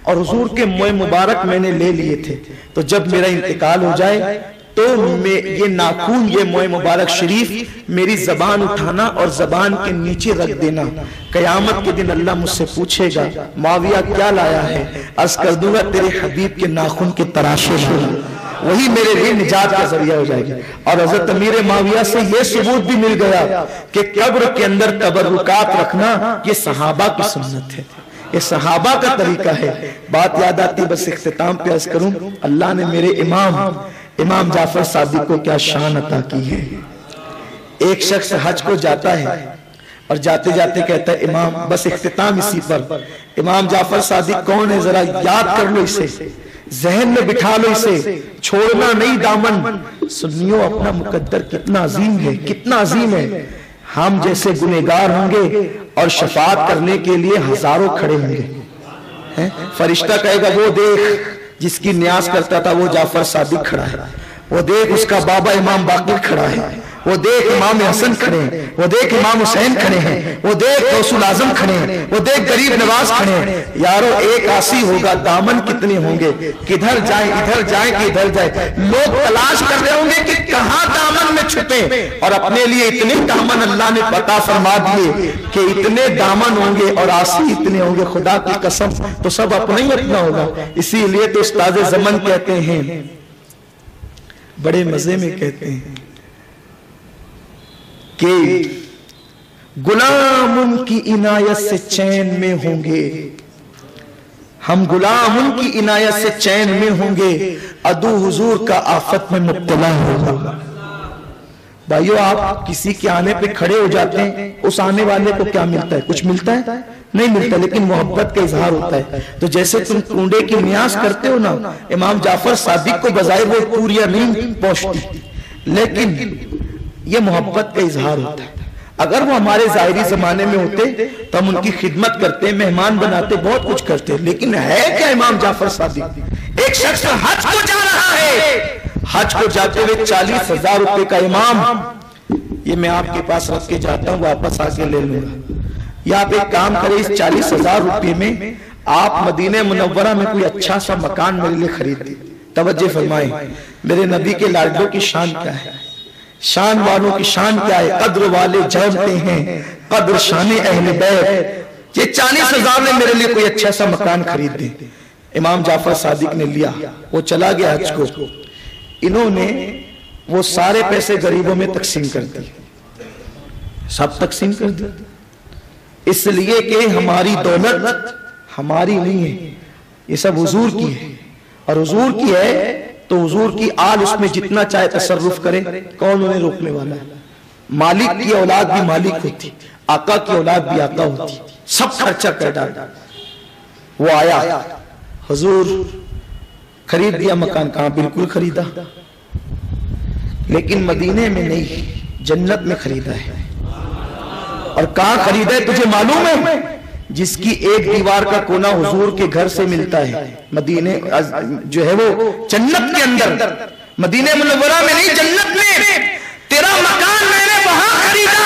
اور حضور کے موئے مبارک میں نے لے لیے تھے، تو جب میرا انتقال ہو جائے تو یہ ناخن، یہ موئے مبارک شریف میری زبان اٹھانا اور زبان کے نیچے رکھ دینا، قیامت کے دن اللہ مجھ سے پوچھے گا معاویہ کیا لایا ہے، عرض کر دوں گا تیرے حبیب کے ناخن کے تراشے لایا، وہی میرے لیے نجات کا ذریعہ ہو جائے گا۔ اور حضرت امیر معاویہ سے یہ ثبوت بھی مل گیا کہ قبر کے اندر تبرکات رکھنا یہ صحابہ کی سنت ہے، یہ صحابہ کا طریقہ ہے۔ بات یاد آتی، بس اختتام پہ عرض کروں، اللہ نے میرے امام جعفر صادق کو کیا شان عطا کی ہے۔ ایک شخص حج کو جاتا ہے اور جاتے جاتے کہتا ہے امام، بس اختتام اسی پر، امام جعفر صادق کون ہے ذرا یاد کر لو اسے، ذہن میں بٹھا لو اسے، چھوڑنا نہیں دامن۔ سنیو اپنا مقدر کتنا عظیم ہے، کتنا عظیم ہے۔ ہم جیسے گنہگار ہوں گے اور شفاعت کرنے کے لیے ہزاروں کھڑے ہوں گے، فرشتہ کہے گا وہ دیکھ جس کی نیاز کرتا تھا وہ جعفر صادق کھڑا ہے، وہ دیکھ اس کا بابا امام باقر کھڑا ہے، وہ دیکھ امام حسن کھڑے ہیں، وہ دیکھ امام حسین کھڑے ہیں، وہ دیکھ غوث الاعظم کھڑے ہیں، وہ دیکھ غریب نواز کھڑے ہیں۔ یارو ایک آسی ہوگا، دامن کتنے ہوں گے، کدھر جائیں ادھر جائیں کہ ادھر جائیں، لوگ تلاش کر رہے ہوں گے کہ کہاں دامن میں چھپے، اور اپنے لیے اتنے دامن اللہ نے عطا فرما دیے کہ اتنے دامن ہوں گے اور آسی اتنے ہوں گے، خدا کی قسم تو سب اپنا ہی اپنا ہوگا۔ اسی لیے تو استاد زمن کہتے ہیں، بڑے مزے میں کہتے ہیں کہ غلام ان کی عنایت سے چین میں ہوں گے، ہم غلام ان کی عنایت سے چین میں ہوں گے، عدو حضور کا آفت میں مبتلا ہوگا۔ بھائیو آپ کسی کے آنے پہ کھڑے ہو جاتے ہیں، اس آنے والے کو کیا ملتا ہے؟ کچھ ملتا ہے؟ نہیں ملتا، لیکن محبت کا اظہار ہوتا ہے۔ تو جیسے تم کنڈے کی نیاز کرتے ہو نا، امام جعفر صادق کو بظاہر وہ پوریاں نہیں پہنچتی، لیکن یہ محبت کا اظہار ہوتا ہے۔ اگر وہ ہمارے ظاہری زمانے میں ہوتے تو ہم ان کی خدمت کرتے، مہمان بناتے، بہت کچھ کرتے، لیکن ہے کیا امام جعفر صادق؟ ایک شخص حج کو جا رہا ہے، حج کو جاتے ہوئے 40,000 روپے کا امام، یہ میں آپ کے پاس رکھ کے جاتا ہوں، واپس آ کے لے لوں گا، یا آپ ایک کام کریں اس 40,000 روپے میں آپ مدینہ منورہ میں کوئی اچھا سا مکان میرے لیے خرید دیں۔ توجہ فرمائیں، میرے نبی کے لاڈلوں کی شان کیا ہے، شان والوں کی شان کیا ہے، قدر والے جانتے ہیں قدر شان اہل بیت۔ یہ 40,000 نے میرے لیے کوئی اچھا سا مکان خرید دیں۔ امام جعفر صادق نے لیا، وہ چلا گیا حج کو، انہوں نے وہ سارے پیسے غریبوں میں تقسیم کر دی، سب تقسیم کر دی، اس لیے کہ ہماری دولت ہماری نہیں ہے، یہ سب حضور کی ہے، اور حضور کی ہے تو حضور کی آل اس میں جتنا چاہے تصرف کرے، کون انہیں روکنے والا ہے؟ مالک کی اولاد بھی مالک ہوتی، آقا کی اولاد بھی آقا ہوتی، سب خرچہ کر ڈالا۔ وہ آیا، حضور خرید دیا مکان، کہاں بالکل خریدا، لیکن مدینے میں نہیں، جنت میں خریدا ہے۔ اور کہاں خریدا ہے تجھے معلوم ہے؟ جس کی ایک دیوار کا کونا حضور کے گھر سے ملتا ہے، مدینہ جو ہے وہ جنت کے اندر، مدینہ منورہ میں نہیں، جنت میں۔ تیرا مکان میں نے وہاں خریدا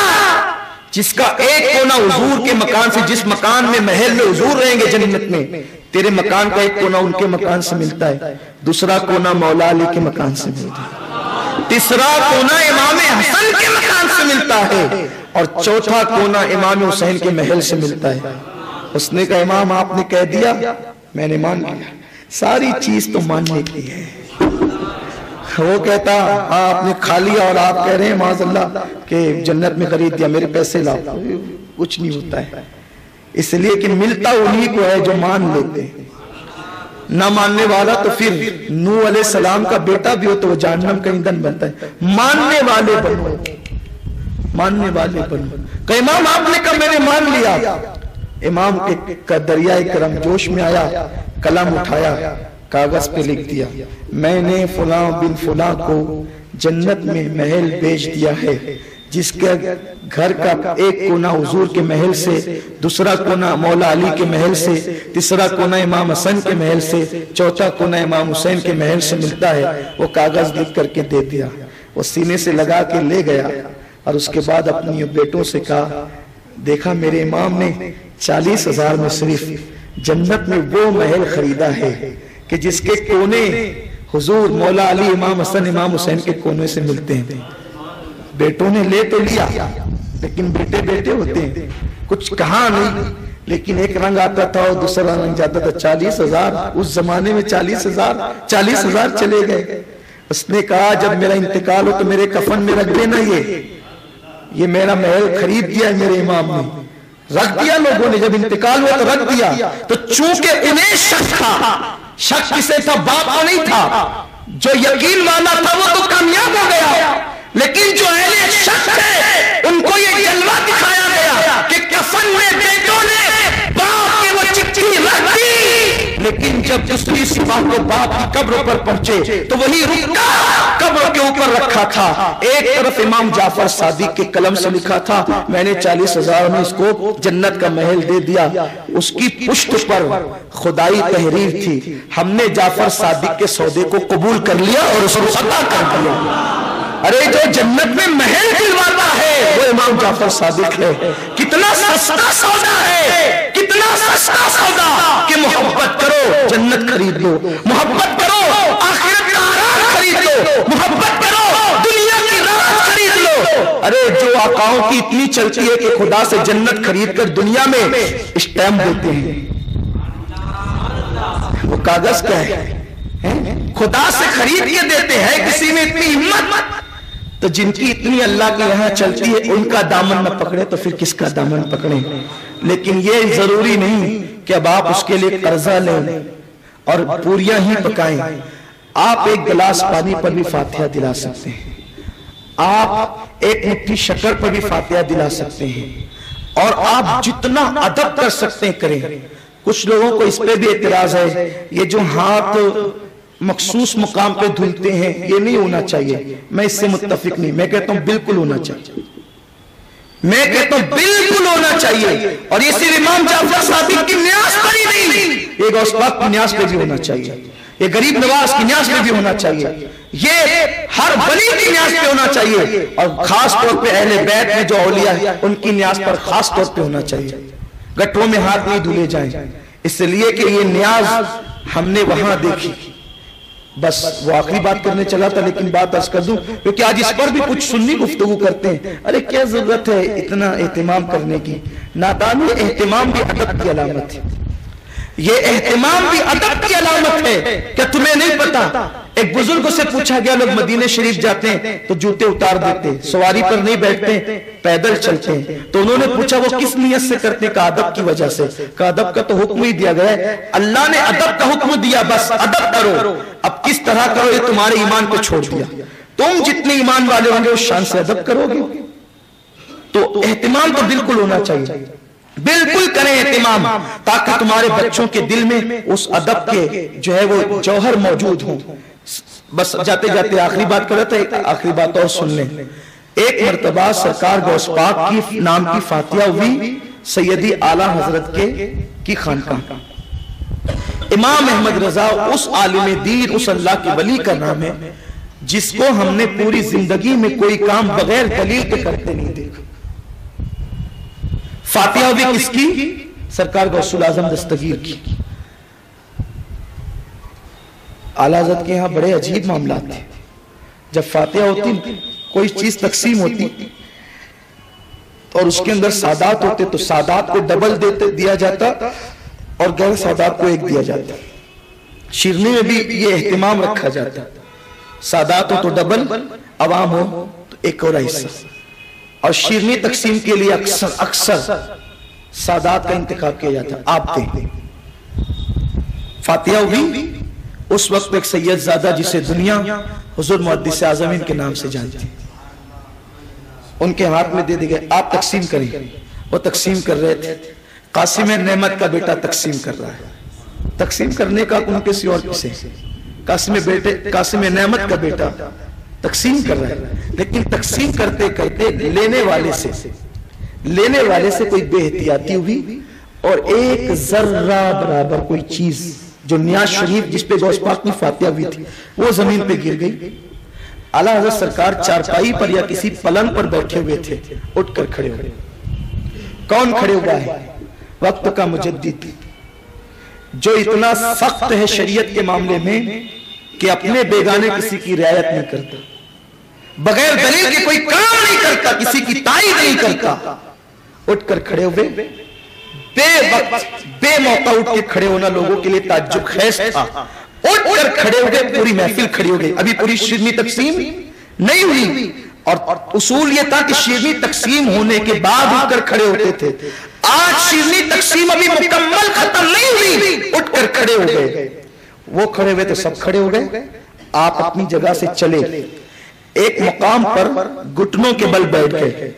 جس کا ایک کونا حضور کے مکان سے، جس مکان میں محل میں حضور رہیں گے جنت میں، تیرے مکان کا ایک کونا ان کے مکان سے ملتا ہے، دوسرا کونا مولا علی کے مکان سے ملتا ہے، تیسرا کونا امام حسن کے مکان سے ملتا ہے، اور چوتھا کونا امام حسین کے محل سے ملتا ہے۔ اس نے کہا امام آپ نے کہہ دیا، میں نے مان لیا، ساری چیز تو ماننے کی ہے۔ وہ کہتا آپ نے کھا لیا اور آپ کہہ رہے ہیں معاذ اللہ کہ جنت میں خرید دیا، میرے پیسے لاؤ، کچھ نہیں ہوتا ہے، اس لیے کہ ملتا انہی کو ہے جو مان لیتے ہیں۔ نہ ماننے والا تو پھر نوح علیہ السلام کا بیٹا بھی ہو تو وہ جہنم کا ایندھن بنتا ہے۔ ماننے والے بنو، ماننے والے بنو۔ کہ امام آپ نے کہا میں نے مان لیا۔ امام کے دریائے کرم جوش میں آیا، قلم اٹھایا، کاغذ پہ لکھ دیا، میں نے فلاں بن فلاں کو جنت میں محل بیچ دیا ہے، جس کے گھر کا ایک کونا حضور کے محل سے، دوسرا کونا مولا علی کے محل سے، تیسرا کونا امام حسن کے محل سے، چوتھا کونا امام حسین کے محل سے ملتا ہے۔ وہ کاغذ لکھ کر کے دے دیا، وہ سینے سے لگا کے لے گیا، اور اس کے بعد اپنی بیٹوں سے کہا دیکھا میرے امام نے 40,000 میں صرف جنت میں وہ محل خریدا ہے کہ جس کے کونے حضور مولا علی امام حسن امام حسین کے کونے سے ملتے ہیں۔ بیٹوں نے لے تو لیا، لیکن بیٹے بیٹے ہوتے ہیں، کچھ کہا نہیں، لیکن ایک رنگ آتا تھا اور دوسرا رنگ جاتا تھا۔ 40,000 اس زمانے میں 40,000 چلے گئے۔ اس نے کہا جب میرا انتقال ہو تو میرے کفن میں رکھ دینا، یہ میرا محل خرید دیا ہے میرے امام نے، رکھ دیا لوگوں نے، جب انتقال ہوا تو رکھ دیا۔ تو چونکہ انہیں شک تھا، شک کسے تھا؟ باپ کو نہیں تھا، جو یقین مانا تھا وہ تو کامیاب ہو گیا، لیکن جو اہل شک ہے ان کو یہ جلوہ دکھایا گیا کہ کفن میں بیٹوں نے باپ کی وہ چٹھی رکھ دی، لیکن جب دوسری صبح کو باپ کی قبر پر پہنچے تو وہی رکا قبر کے اوپر رکھا تھا۔ ایک طرف امام جعفر صادق کے قلم سے لکھا تھا میں نے 40,000 میں اس کو جنت کا محل دے دیا، اس کی پشت پر خدائی تحریر تھی، ہم نے جعفر صادق کے سودے کو قبول کر لیا اور اس کو عطا کر دیا۔ ارے جو جنت میں محل دلواتا ہے وہ امام جعفر صادق ہے۔ کتنا سستا سودا ہے، کتنا سستا سودا کہ محبت کرو جنت خرید لو، محبت کرو آخرت کا آرام خرید لو، محبت کرو دنیا کی راحت خرید لو۔ ارے جو آقاؤں کی اتنی چلتی ہے کہ خدا سے جنت خرید کر دنیا میں اسٹیمپ دیتے ہیں، وہ کاغذ کیا ہے؟ خدا سے خرید کے دیتے ہیں۔ کسی میں اتنی ہمت تو جن کی اتنی اللہ کے یہاں چلتی ہے ان کا دامن نہ پکڑے تو پھر کس کا دامن پکڑیں؟ لیکن یہ ضروری نہیں کہ اب آپ اس کے لیے قرضہ لیں اور پوریاں ہی پکائیں۔ آپ ایک گلاس پانی پر بھی فاتحہ دلا سکتے ہیں، آپ ایک مٹھی شکر پر بھی فاتحہ دلا سکتے ہیں، اور آپ جتنا ادب کر سکتے ہیں کریں۔ کچھ لوگوں کو اس پہ بھی اعتراض ہے یہ جو ہاتھ مخصوص مقام پہ دھلتے ہیں یہ نہیں ہونا چاہیے، میں اس سے متفق نہیں، میں کہتا ہوں بالکل ہونا چاہیے، میں کہتا ہوں بالکل ہونا چاہیے، اور یہ صرف امام جعفر صادق کی نیاز پر ہی نہیں، یہ غوث پاک کی نیاز پہ بھی ہونا چاہیے، یہ غریب نواز کی نیاز پہ بھی ہونا چاہیے، یہ ہر ولی کی نیاز پہ ہونا چاہیے، اور خاص طور پہ اہل بیت میں جو اولیاء ہیں ان کی نیاز پر خاص طور پہ ہونا چاہیے۔ گٹروں میں ہاتھ نہیں دھلے جائیں، اس لیے کہ یہ نیاز ہم نے وہاں دیکھی۔ بس وہ آخری بات کرنے چلا تھا، لیکن بات عرض کر دوں کیونکہ آج اس پر بھی کچھ سنی گفتگو کرتے ہیں، ارے کیا ضرورت ہے اتنا اہتمام کرنے کی؟ نادانی اہتمام بھی ادب کی علامت ہے، یہ اہتمام بھی ادب کی علامت ہے۔ کیا تمہیں نہیں پتا؟ ایک بزرگ سے پوچھا گیا لوگ مدینہ شریف جاتے ہیں تو جوتے اتار دیتے، سواری پر نہیں بیٹھتے، پیدل چلتے ہیں، تو انہوں نے پوچھا وہ کس نیت سے کرتے ہیں؟ کہا ادب کی وجہ سے۔ کہا ادب کا تو حکم ہی دیا گیا ہے، اللہ نے ادب کا حکم دیا، بس ادب کرو، اب کس طرح کرو یہ تمہارے ایمان کو چھوڑ دیا، تم جتنے ایمان والے ہوں گے اس شان سے ادب کرو گے۔ تو اہتمام تو بالکل ہونا چاہیے، بالکل کریں اہتمام، تاکہ تمہارے بچوں کے دل میں اس ادب کے جو ہے وہ جوہر موجود ہوں۔ بس جاتے جاتے آخری بات کر رہا تھا، ایک آخری بات اور سن لیں۔ ایک مرتبہ سرکار غوث پاک کی نام کی فاتحہ ہوئی سیدی اعلیٰ حضرت کی خانقاہ۔ امام احمد رضا اس عالم دین، اس اللہ کے ولی کا نام ہے جس کو ہم نے پوری زندگی میں کوئی کام بغیر دلیل کے کرتے نہیں دیکھا۔ فاتحہ بھی کس کی؟ سرکار غوث الاعظم دستگیر کی۔ اعلیٰ حضرت کے یہاں بڑے عجیب معاملات تھے۔ جب فاتحہ ہوتی، کوئی چیز تقسیم ہوتی اور اس کے اندر سادات ہوتے تو سادات کو ڈبل دیا جاتا اور غیر سادات کو ایک دیا جاتا۔ شیرنی میں بھی یہ اہتمام رکھا جاتا، سادات ہو تو ڈبل، عوام ہو تو ایک اور حصہ۔ اور شیرنی تقسیم کے لیے اکثر سادات کا انتخاب کیا جاتا۔ آپ دیں فاتحہ ہوگی۔ اس وقت ایک سید زادہ جسے دنیا حضور محدث اعظمین کے نام سے جانتی، ان کے ہاتھ میں دے دی گئے، آپ تقسیم کریں۔ وہ تقسیم کر رہے تھے، قاسم نعمت کا بیٹا تقسیم کر رہا ہے۔ تقسیم کرنے کا ان کسی اور کسے، قاسم نعمت کا بیٹا تقسیم کر رہا ہے، لیکن تقسیم کرتے کرتے لینے والے سے کوئی بے احتیاطی ہوئی اور ایک ذرہ برابر کوئی چیز جو نیاز شریف جس پہ غوث پاک کی فاتحہ ہوئی تھی وہ زمین پہ گر گئی۔ اعلیٰ حضرت سرکار چارپائی پر یا کسی پلنگ پر بیٹھے ہوئے تھے، اٹھ کر کھڑے ہوئے۔ کون کھڑے ہوا ہے؟ وقت کا مجدد، جو اتنا سخت ہے شریعت کے معاملے میں کہ اپنے بیگانے کسی کی رعایت نہیں کرتا، بغیر دلیل کے کوئی کام نہیں کرتا، کسی کی تائید نہیں کرتا۔ اٹھ کر کھڑے ہوئے، بے وقت بے موقع اٹھ کے کھڑے ہونا لوگوں کے لیے تعجب خیز تھا۔ اٹھ کر کھڑے ہو گئے، پوری محفل کھڑی ہو گئی۔ ابھی پوری شیرنی تقسیم نہیں ہوئی، اور اصول یہ تھا کہ شیرنی تقسیم ہونے کے بعد اٹھ کر کھڑے ہوتے تھے۔ آج شیرنی تقسیم ابھی مکمل ختم نہیں ہوئی، اٹھ کر کھڑے ہو گئے۔ وہ کھڑے ہوئے تو سب کھڑے ہو گئے، آپ اپنی جگہ سے چلے، ایک مقام پر گھٹنوں کے بل بیٹھ گئے۔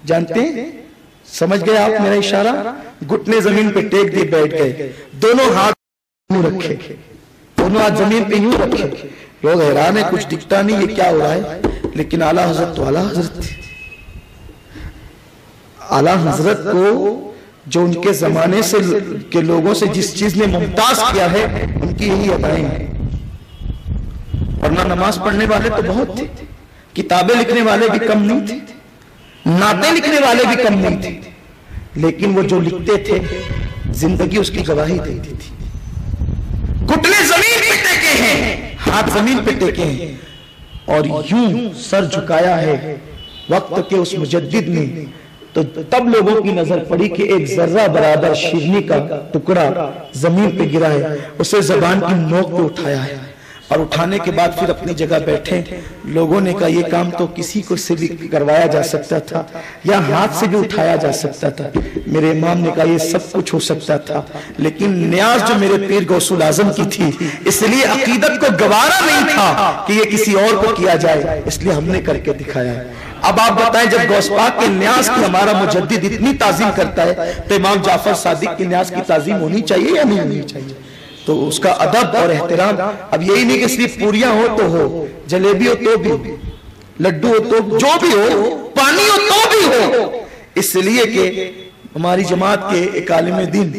جانتے ہیں، سمجھ گئے آپ میرا اشارہ؟ گھٹنے زمین پہ ٹیک دیے بیٹھ گئے، دونوں ہاتھ رکھے، دونوں ہاتھ زمین پہ یوں رکھے۔ لوگ حیران ہیں، کچھ دکھتا نہیں یہ کیا ہو رہا ہے، لیکن اعلیٰ حضرت تو اعلیٰ حضرت تھے۔ اعلیٰ حضرت کو جو ان کے زمانے سے کے لوگوں سے جس چیز نے ممتاز کیا ہے، ان کی یہی ادائیں ہیں۔ ورنہ نماز پڑھنے والے تو بہت تھے، کتابیں لکھنے والے بھی کم نہیں تھے، نعتیں لکھنے والے بھی کم نہیں تھے، لیکن وہ جو لکھتے تھے زندگی اس کی گواہی دیتی تھی۔ گھٹنے زمین پہ ٹیکے ہیں، ہاتھ زمین پہ ٹیکے ہیں، اور یوں سر جھکایا ہے وقت کے اس مجدد نے۔ تو تب لوگوں کی نظر پڑی کہ ایک ذرہ برابر شیرنی کا ٹکڑا زمین پہ گرا ہے، اسے زبان کی نوک پہ اٹھایا ہے، اور اٹھانے کے بعد پھر اپنی جگہ بیٹھے۔ لوگوں نے کہا یہ کام تو کسی کو سے بھی کروایا جا سکتا تھا، یا ہاتھ سے بھی اٹھایا جا سکتا تھا۔ میرے امام نے کہا یہ سب کچھ ہو سکتا تھا، لیکن نیاز جو میرے پیر غوث الاعظم کی تھی، اس لیے عقیدت کو گوارا نہیں تھا کہ یہ کسی اور کو کیا جائے، اس لیے ہم نے کر کے دکھایا ہے۔ اب آپ بتائیں، جب غوث پاک کے نیاز کی ہمارا مجدد اتنی تعظیم کرتا ہے تو امام جعفر صادق کی نیاز کی تعظیم ہونی چاہیے یا نہیں ہونی چاہیے؟ تو اس کا ادب اور احترام اب یہی نہیں کہ صرف پوریاں ہو تو ہو، جلیبی ہو تو بھی، لڈو ہو تو جو بھی ہو، پانی ہو تو بھی ہو، اس لیے کہ ہماری جماعت کے ایک عالم دین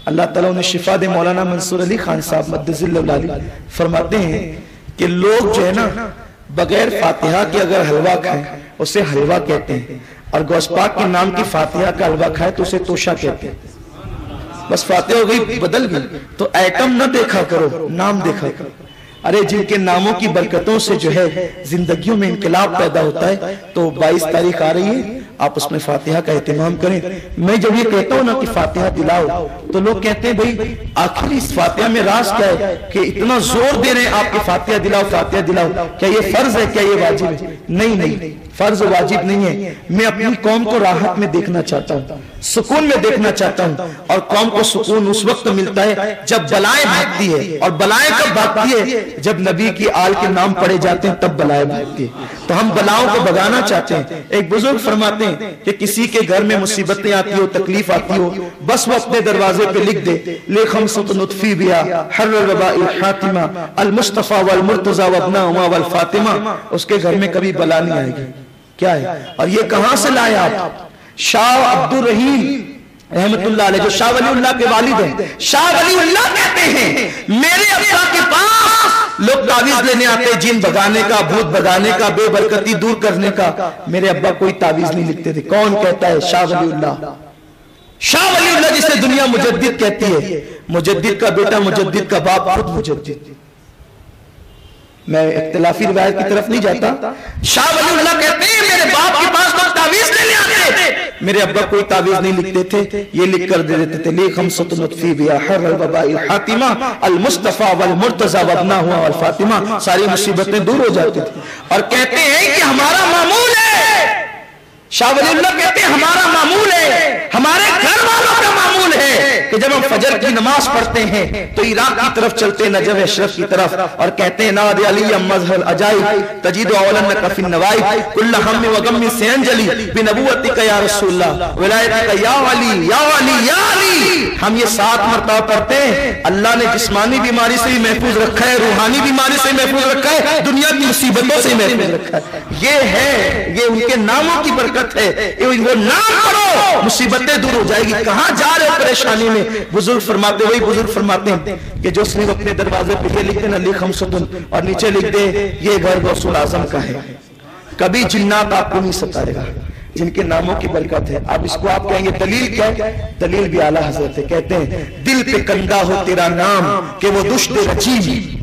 اللہ تعالیٰ نے شفا دے مولانا منصور علی خان صاحب مدذ اللہ علی فرماتے ہیں کہ لوگ جو ہے نا بغیر فاتحہ کے اگر حلوہ کھائیں اسے حلوہ کہتے ہیں، اور غوث پاک کے نام کی فاتحہ کا حلوہ کھائے تو اسے توشہ کہتے ہیں۔ بس فاتحہ ہو گئی بدل گئی، تو ایٹم نہ دیکھا کرو، نام دیکھا کرو۔ ارے جن کے ناموں کی برکتوں سے جو ہے زندگیوں میں انقلاب پیدا ہوتا ہے، تو 22 تاریخ آ رہی ہے، آپ اس میں فاتحہ کا اہتمام کریں۔ میں جب یہ کہتا ہوں نا کہ فاتحہ دلاؤ، تو لوگ کہتے ہیں بھئی آخر اس فاتحہ میں راز کیا ہے کہ اتنا زور دے رہے ہیں آپ کہ فاتحہ دلاؤ فاتحہ دلاؤ، کیا یہ فرض ہے، کیا یہ واجب ہے؟ نہیں، فرض واجب نہیں ہے۔ میں اپنی قوم کو راحت میں دیکھنا چاہتا ہوں، سکون میں دیکھنا چاہتا ہوں، اور قوم کو سکون اس وقت ملتا ہے جب بلائیں بھاگتی ہے، اور بلائیں کب بھاگتی ہے؟ جب نبی کی آل کے نام پڑے جاتے ہیں تب بلائیں بھاگتی ہے۔ تو ہم بلاؤں کو بھگانا چاہتے ہیں۔ ایک بزرگ فرماتے ہیں کہ کسی کے گھر میں مصیبتیں آتی ہو، تکلیف آتی ہو، بس وہ اپنے دروازے پہ لکھ دے لے خمسۃ نطفی بیا حر الوباء الحاتمہ المصطفیٰ والمرتضیٰ وابنہما والفاطمہ، اس کے گھر میں کبھی بلا نہیں آئے گی۔ کیا ہے؟ اور یہ کہاں سے لائے آپ؟ شاہ عبد الرحیم رحمت اللہ علیہ، جو شاہ ولی اللہ کے والد ہیں، شاہ ولی اللہ کہتے ہیں میرے ابا کے پاس لوگ تعویذ لینے آتے، جن بھگانے کا، بھوت بھگانے کا، بے برکتی دور کرنے کا، میرے ابا کوئی تعویذ نہیں لکھتے تھے۔ کون کہتا ہے؟ شاہ ولی اللہ۔ شاہ ولی اللہ جسے دنیا مجدد کہتی ہے، مجدد کا بیٹا مجدد کا باپ خود مجدد۔ میں اختلافی روایت کی طرف نہیں جاتا، شاہ ولی اللہ کہتے ہیں میرے باپ کے پاس کوئی تعویذ نہیں آتے، میرے ابا کوئی تعویذ نہیں لکھتے تھے، یہ لکھ کر دے دیتے تھے، لیک خمسۃ نطفی بیا حر الوباء الحاتمہ المصطفیٰ والمرتضیٰ وابنہ والفاطمہ، ساری مصیبتیں دور ہو جاتی تھی۔ اور کہتے ہیں کہ ہمارا معمول ہے، شاہ ولی اللہ کہتے ہیں ہمارا معمول ہے، ہمارے گھر والوں کا معمول ہے کہ جب ہم فجر کی نماز پڑھتے ہیں تو عراق کی طرف چلتے ہیں، نجف اشرف کی طرف، اور کہتے ہیں ناد علی مظہر العجائب تجید اولنک فی النوائب کل ہم و غم سے انجلی بنبوتک یا رسول اللہ ولایتک یا علی یا علی یا علی۔ ہم یہ 7 مرتبہ پڑھتے ہیں۔ اللہ نے جسمانی بیماری سے بھی محفوظ رکھا ہے، روحانی بیماری سے محفوظ رکھا ہے، دنیا کی مصیبتوں سے محفوظ رکھا ہے۔ یہ ان کے ناموں کی برکت ہے، وہ نام پڑھو مصیبتیں دور ہو جائے گی۔ کہاں جا رہے ہو پریشانی میں؟ بزرگ فرماتے، وہی بزرگ فرماتے ہیں کہ جو صرف اپنے دروازے پہ یہ لکھ دے لیک خمسۃ اور نیچے لکھ دے یہ گھر غوث الاعظم کا ہے، کبھی جنات آپ کو نہیں ستائے گا، جن کے ناموں کی برکت ہے۔ اب اس کو آپ کہیں گے دلیل کیا ہے؟ دلیل بھی اعلیٰ حضرت ہے، کہتے ہیں دل پہ کندا ہو تیرا نام کہ وہ دشت رجیم،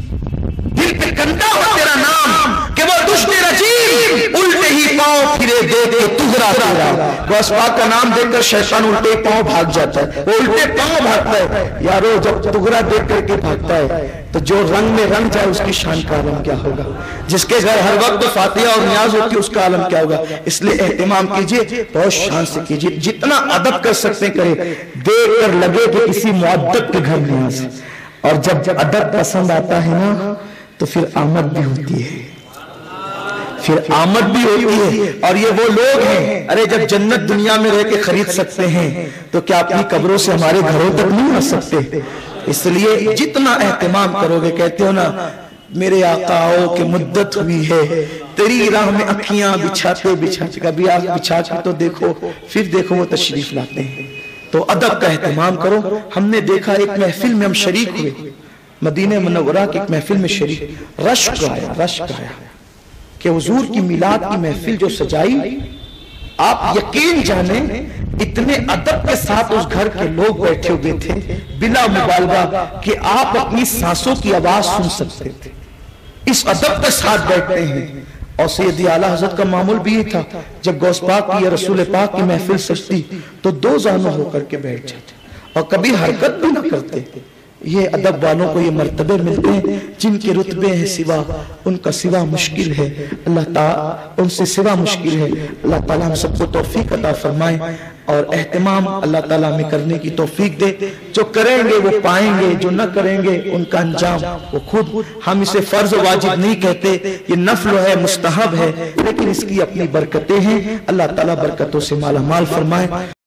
دل پہ کندا ہو تیرا نام کہ وہ دشت رجیم، الٹے ہی پاؤں پھرے دیکھ کے تغرا تیرا۔ غوث پاک کا نام دیکھ کر شیطان الٹے پاؤں بھاگ جاتا ہے، وہ الٹے پاؤں بھاگتا ہے۔ یارو جب تغرا دیکھ کر کے بھاگتا ہے تو جو رنگ میں رنگ جائے اس کی شان کا عالم کیا ہوگا؟ جس کے گھر ہر وقت فاتحہ اور نیاز ہوتی ہے اس کا عالم کیا ہوگا؟ اس لیے اہتمام کیجئے، بہت شان سے کیجئے، جتنا ادب کر سکتے ہیں کریں، دیکھ کر لگے کہ کسی معدب کے گھر نیاز ہے۔ اور جب ادب پسند آتا ہے نا تو پھر آمد بھی ہوتی ہے، پھر آمد بھی ہوتی ہے۔ اور یہ وہ لوگ ہیں، ارے جب جنت دنیا میں رہ کے خرید سکتے ہیں تو کیا اپنی قبروں سے ہمارے گھروں تک نہیں آ سکتے؟ اس لیے جتنا اہتمام کرو گے، کہتے ہو نا میرے آقا آؤ کہ مدت ہوئی ہے تیری راہ میں اکھیاں بچھاتے بچھاتے، کبھی آپ بچھا کے تو دیکھو، پھر دیکھو وہ تشریف لاتے ہیں۔ تو ادب کا اہتمام کرو۔ ہم نے دیکھا ایک محفل میں ہم شریک ہوئے، مدینہ منورہ کی ایک محفل میں شریک، رشک آیا کہ حضور کی میلاد کی محفل جو سجائی، آپ یقین جانیں اتنے ادب کے ساتھ اس گھر کے لوگ بیٹھے ہوئے تھے بلا مبالغہ کہ آپ اپنی سانسوں کی آواز سن سکتے تھے، اس ادب کے ساتھ بیٹھتے ہیں۔ اور سیدی اعلیٰ حضرت کا معمول بھی یہ تھا، جب غوث پاک کی یا رسول پاک کی محفل سجتی تو 2 زانوں ہو کر کے بیٹھ جاتے اور کبھی حرکت بھی نہ کرتے۔ یہ ادب والوں کو یہ مرتبے ملتے ہیں جن کے رتبے ہیں سوا، ان کا سوا مشکل ہے، اللہ تعالیٰ ان سے سوا مشکل ہے۔ اللہ تعالیٰ ہم سب کو توفیق عطا فرمائے اور اہتمام اللہ تعالیٰ میں کرنے کی توفیق دے۔ جو کریں گے وہ پائیں گے، جو نہ کریں گے ان کا انجام وہ خود۔ ہم اسے فرض و واجب نہیں کہتے، یہ نفل ہے، مستحب ہے، لیکن اس کی اپنی برکتیں ہیں۔ اللہ تعالیٰ برکتوں سے مالا مال فرمائے۔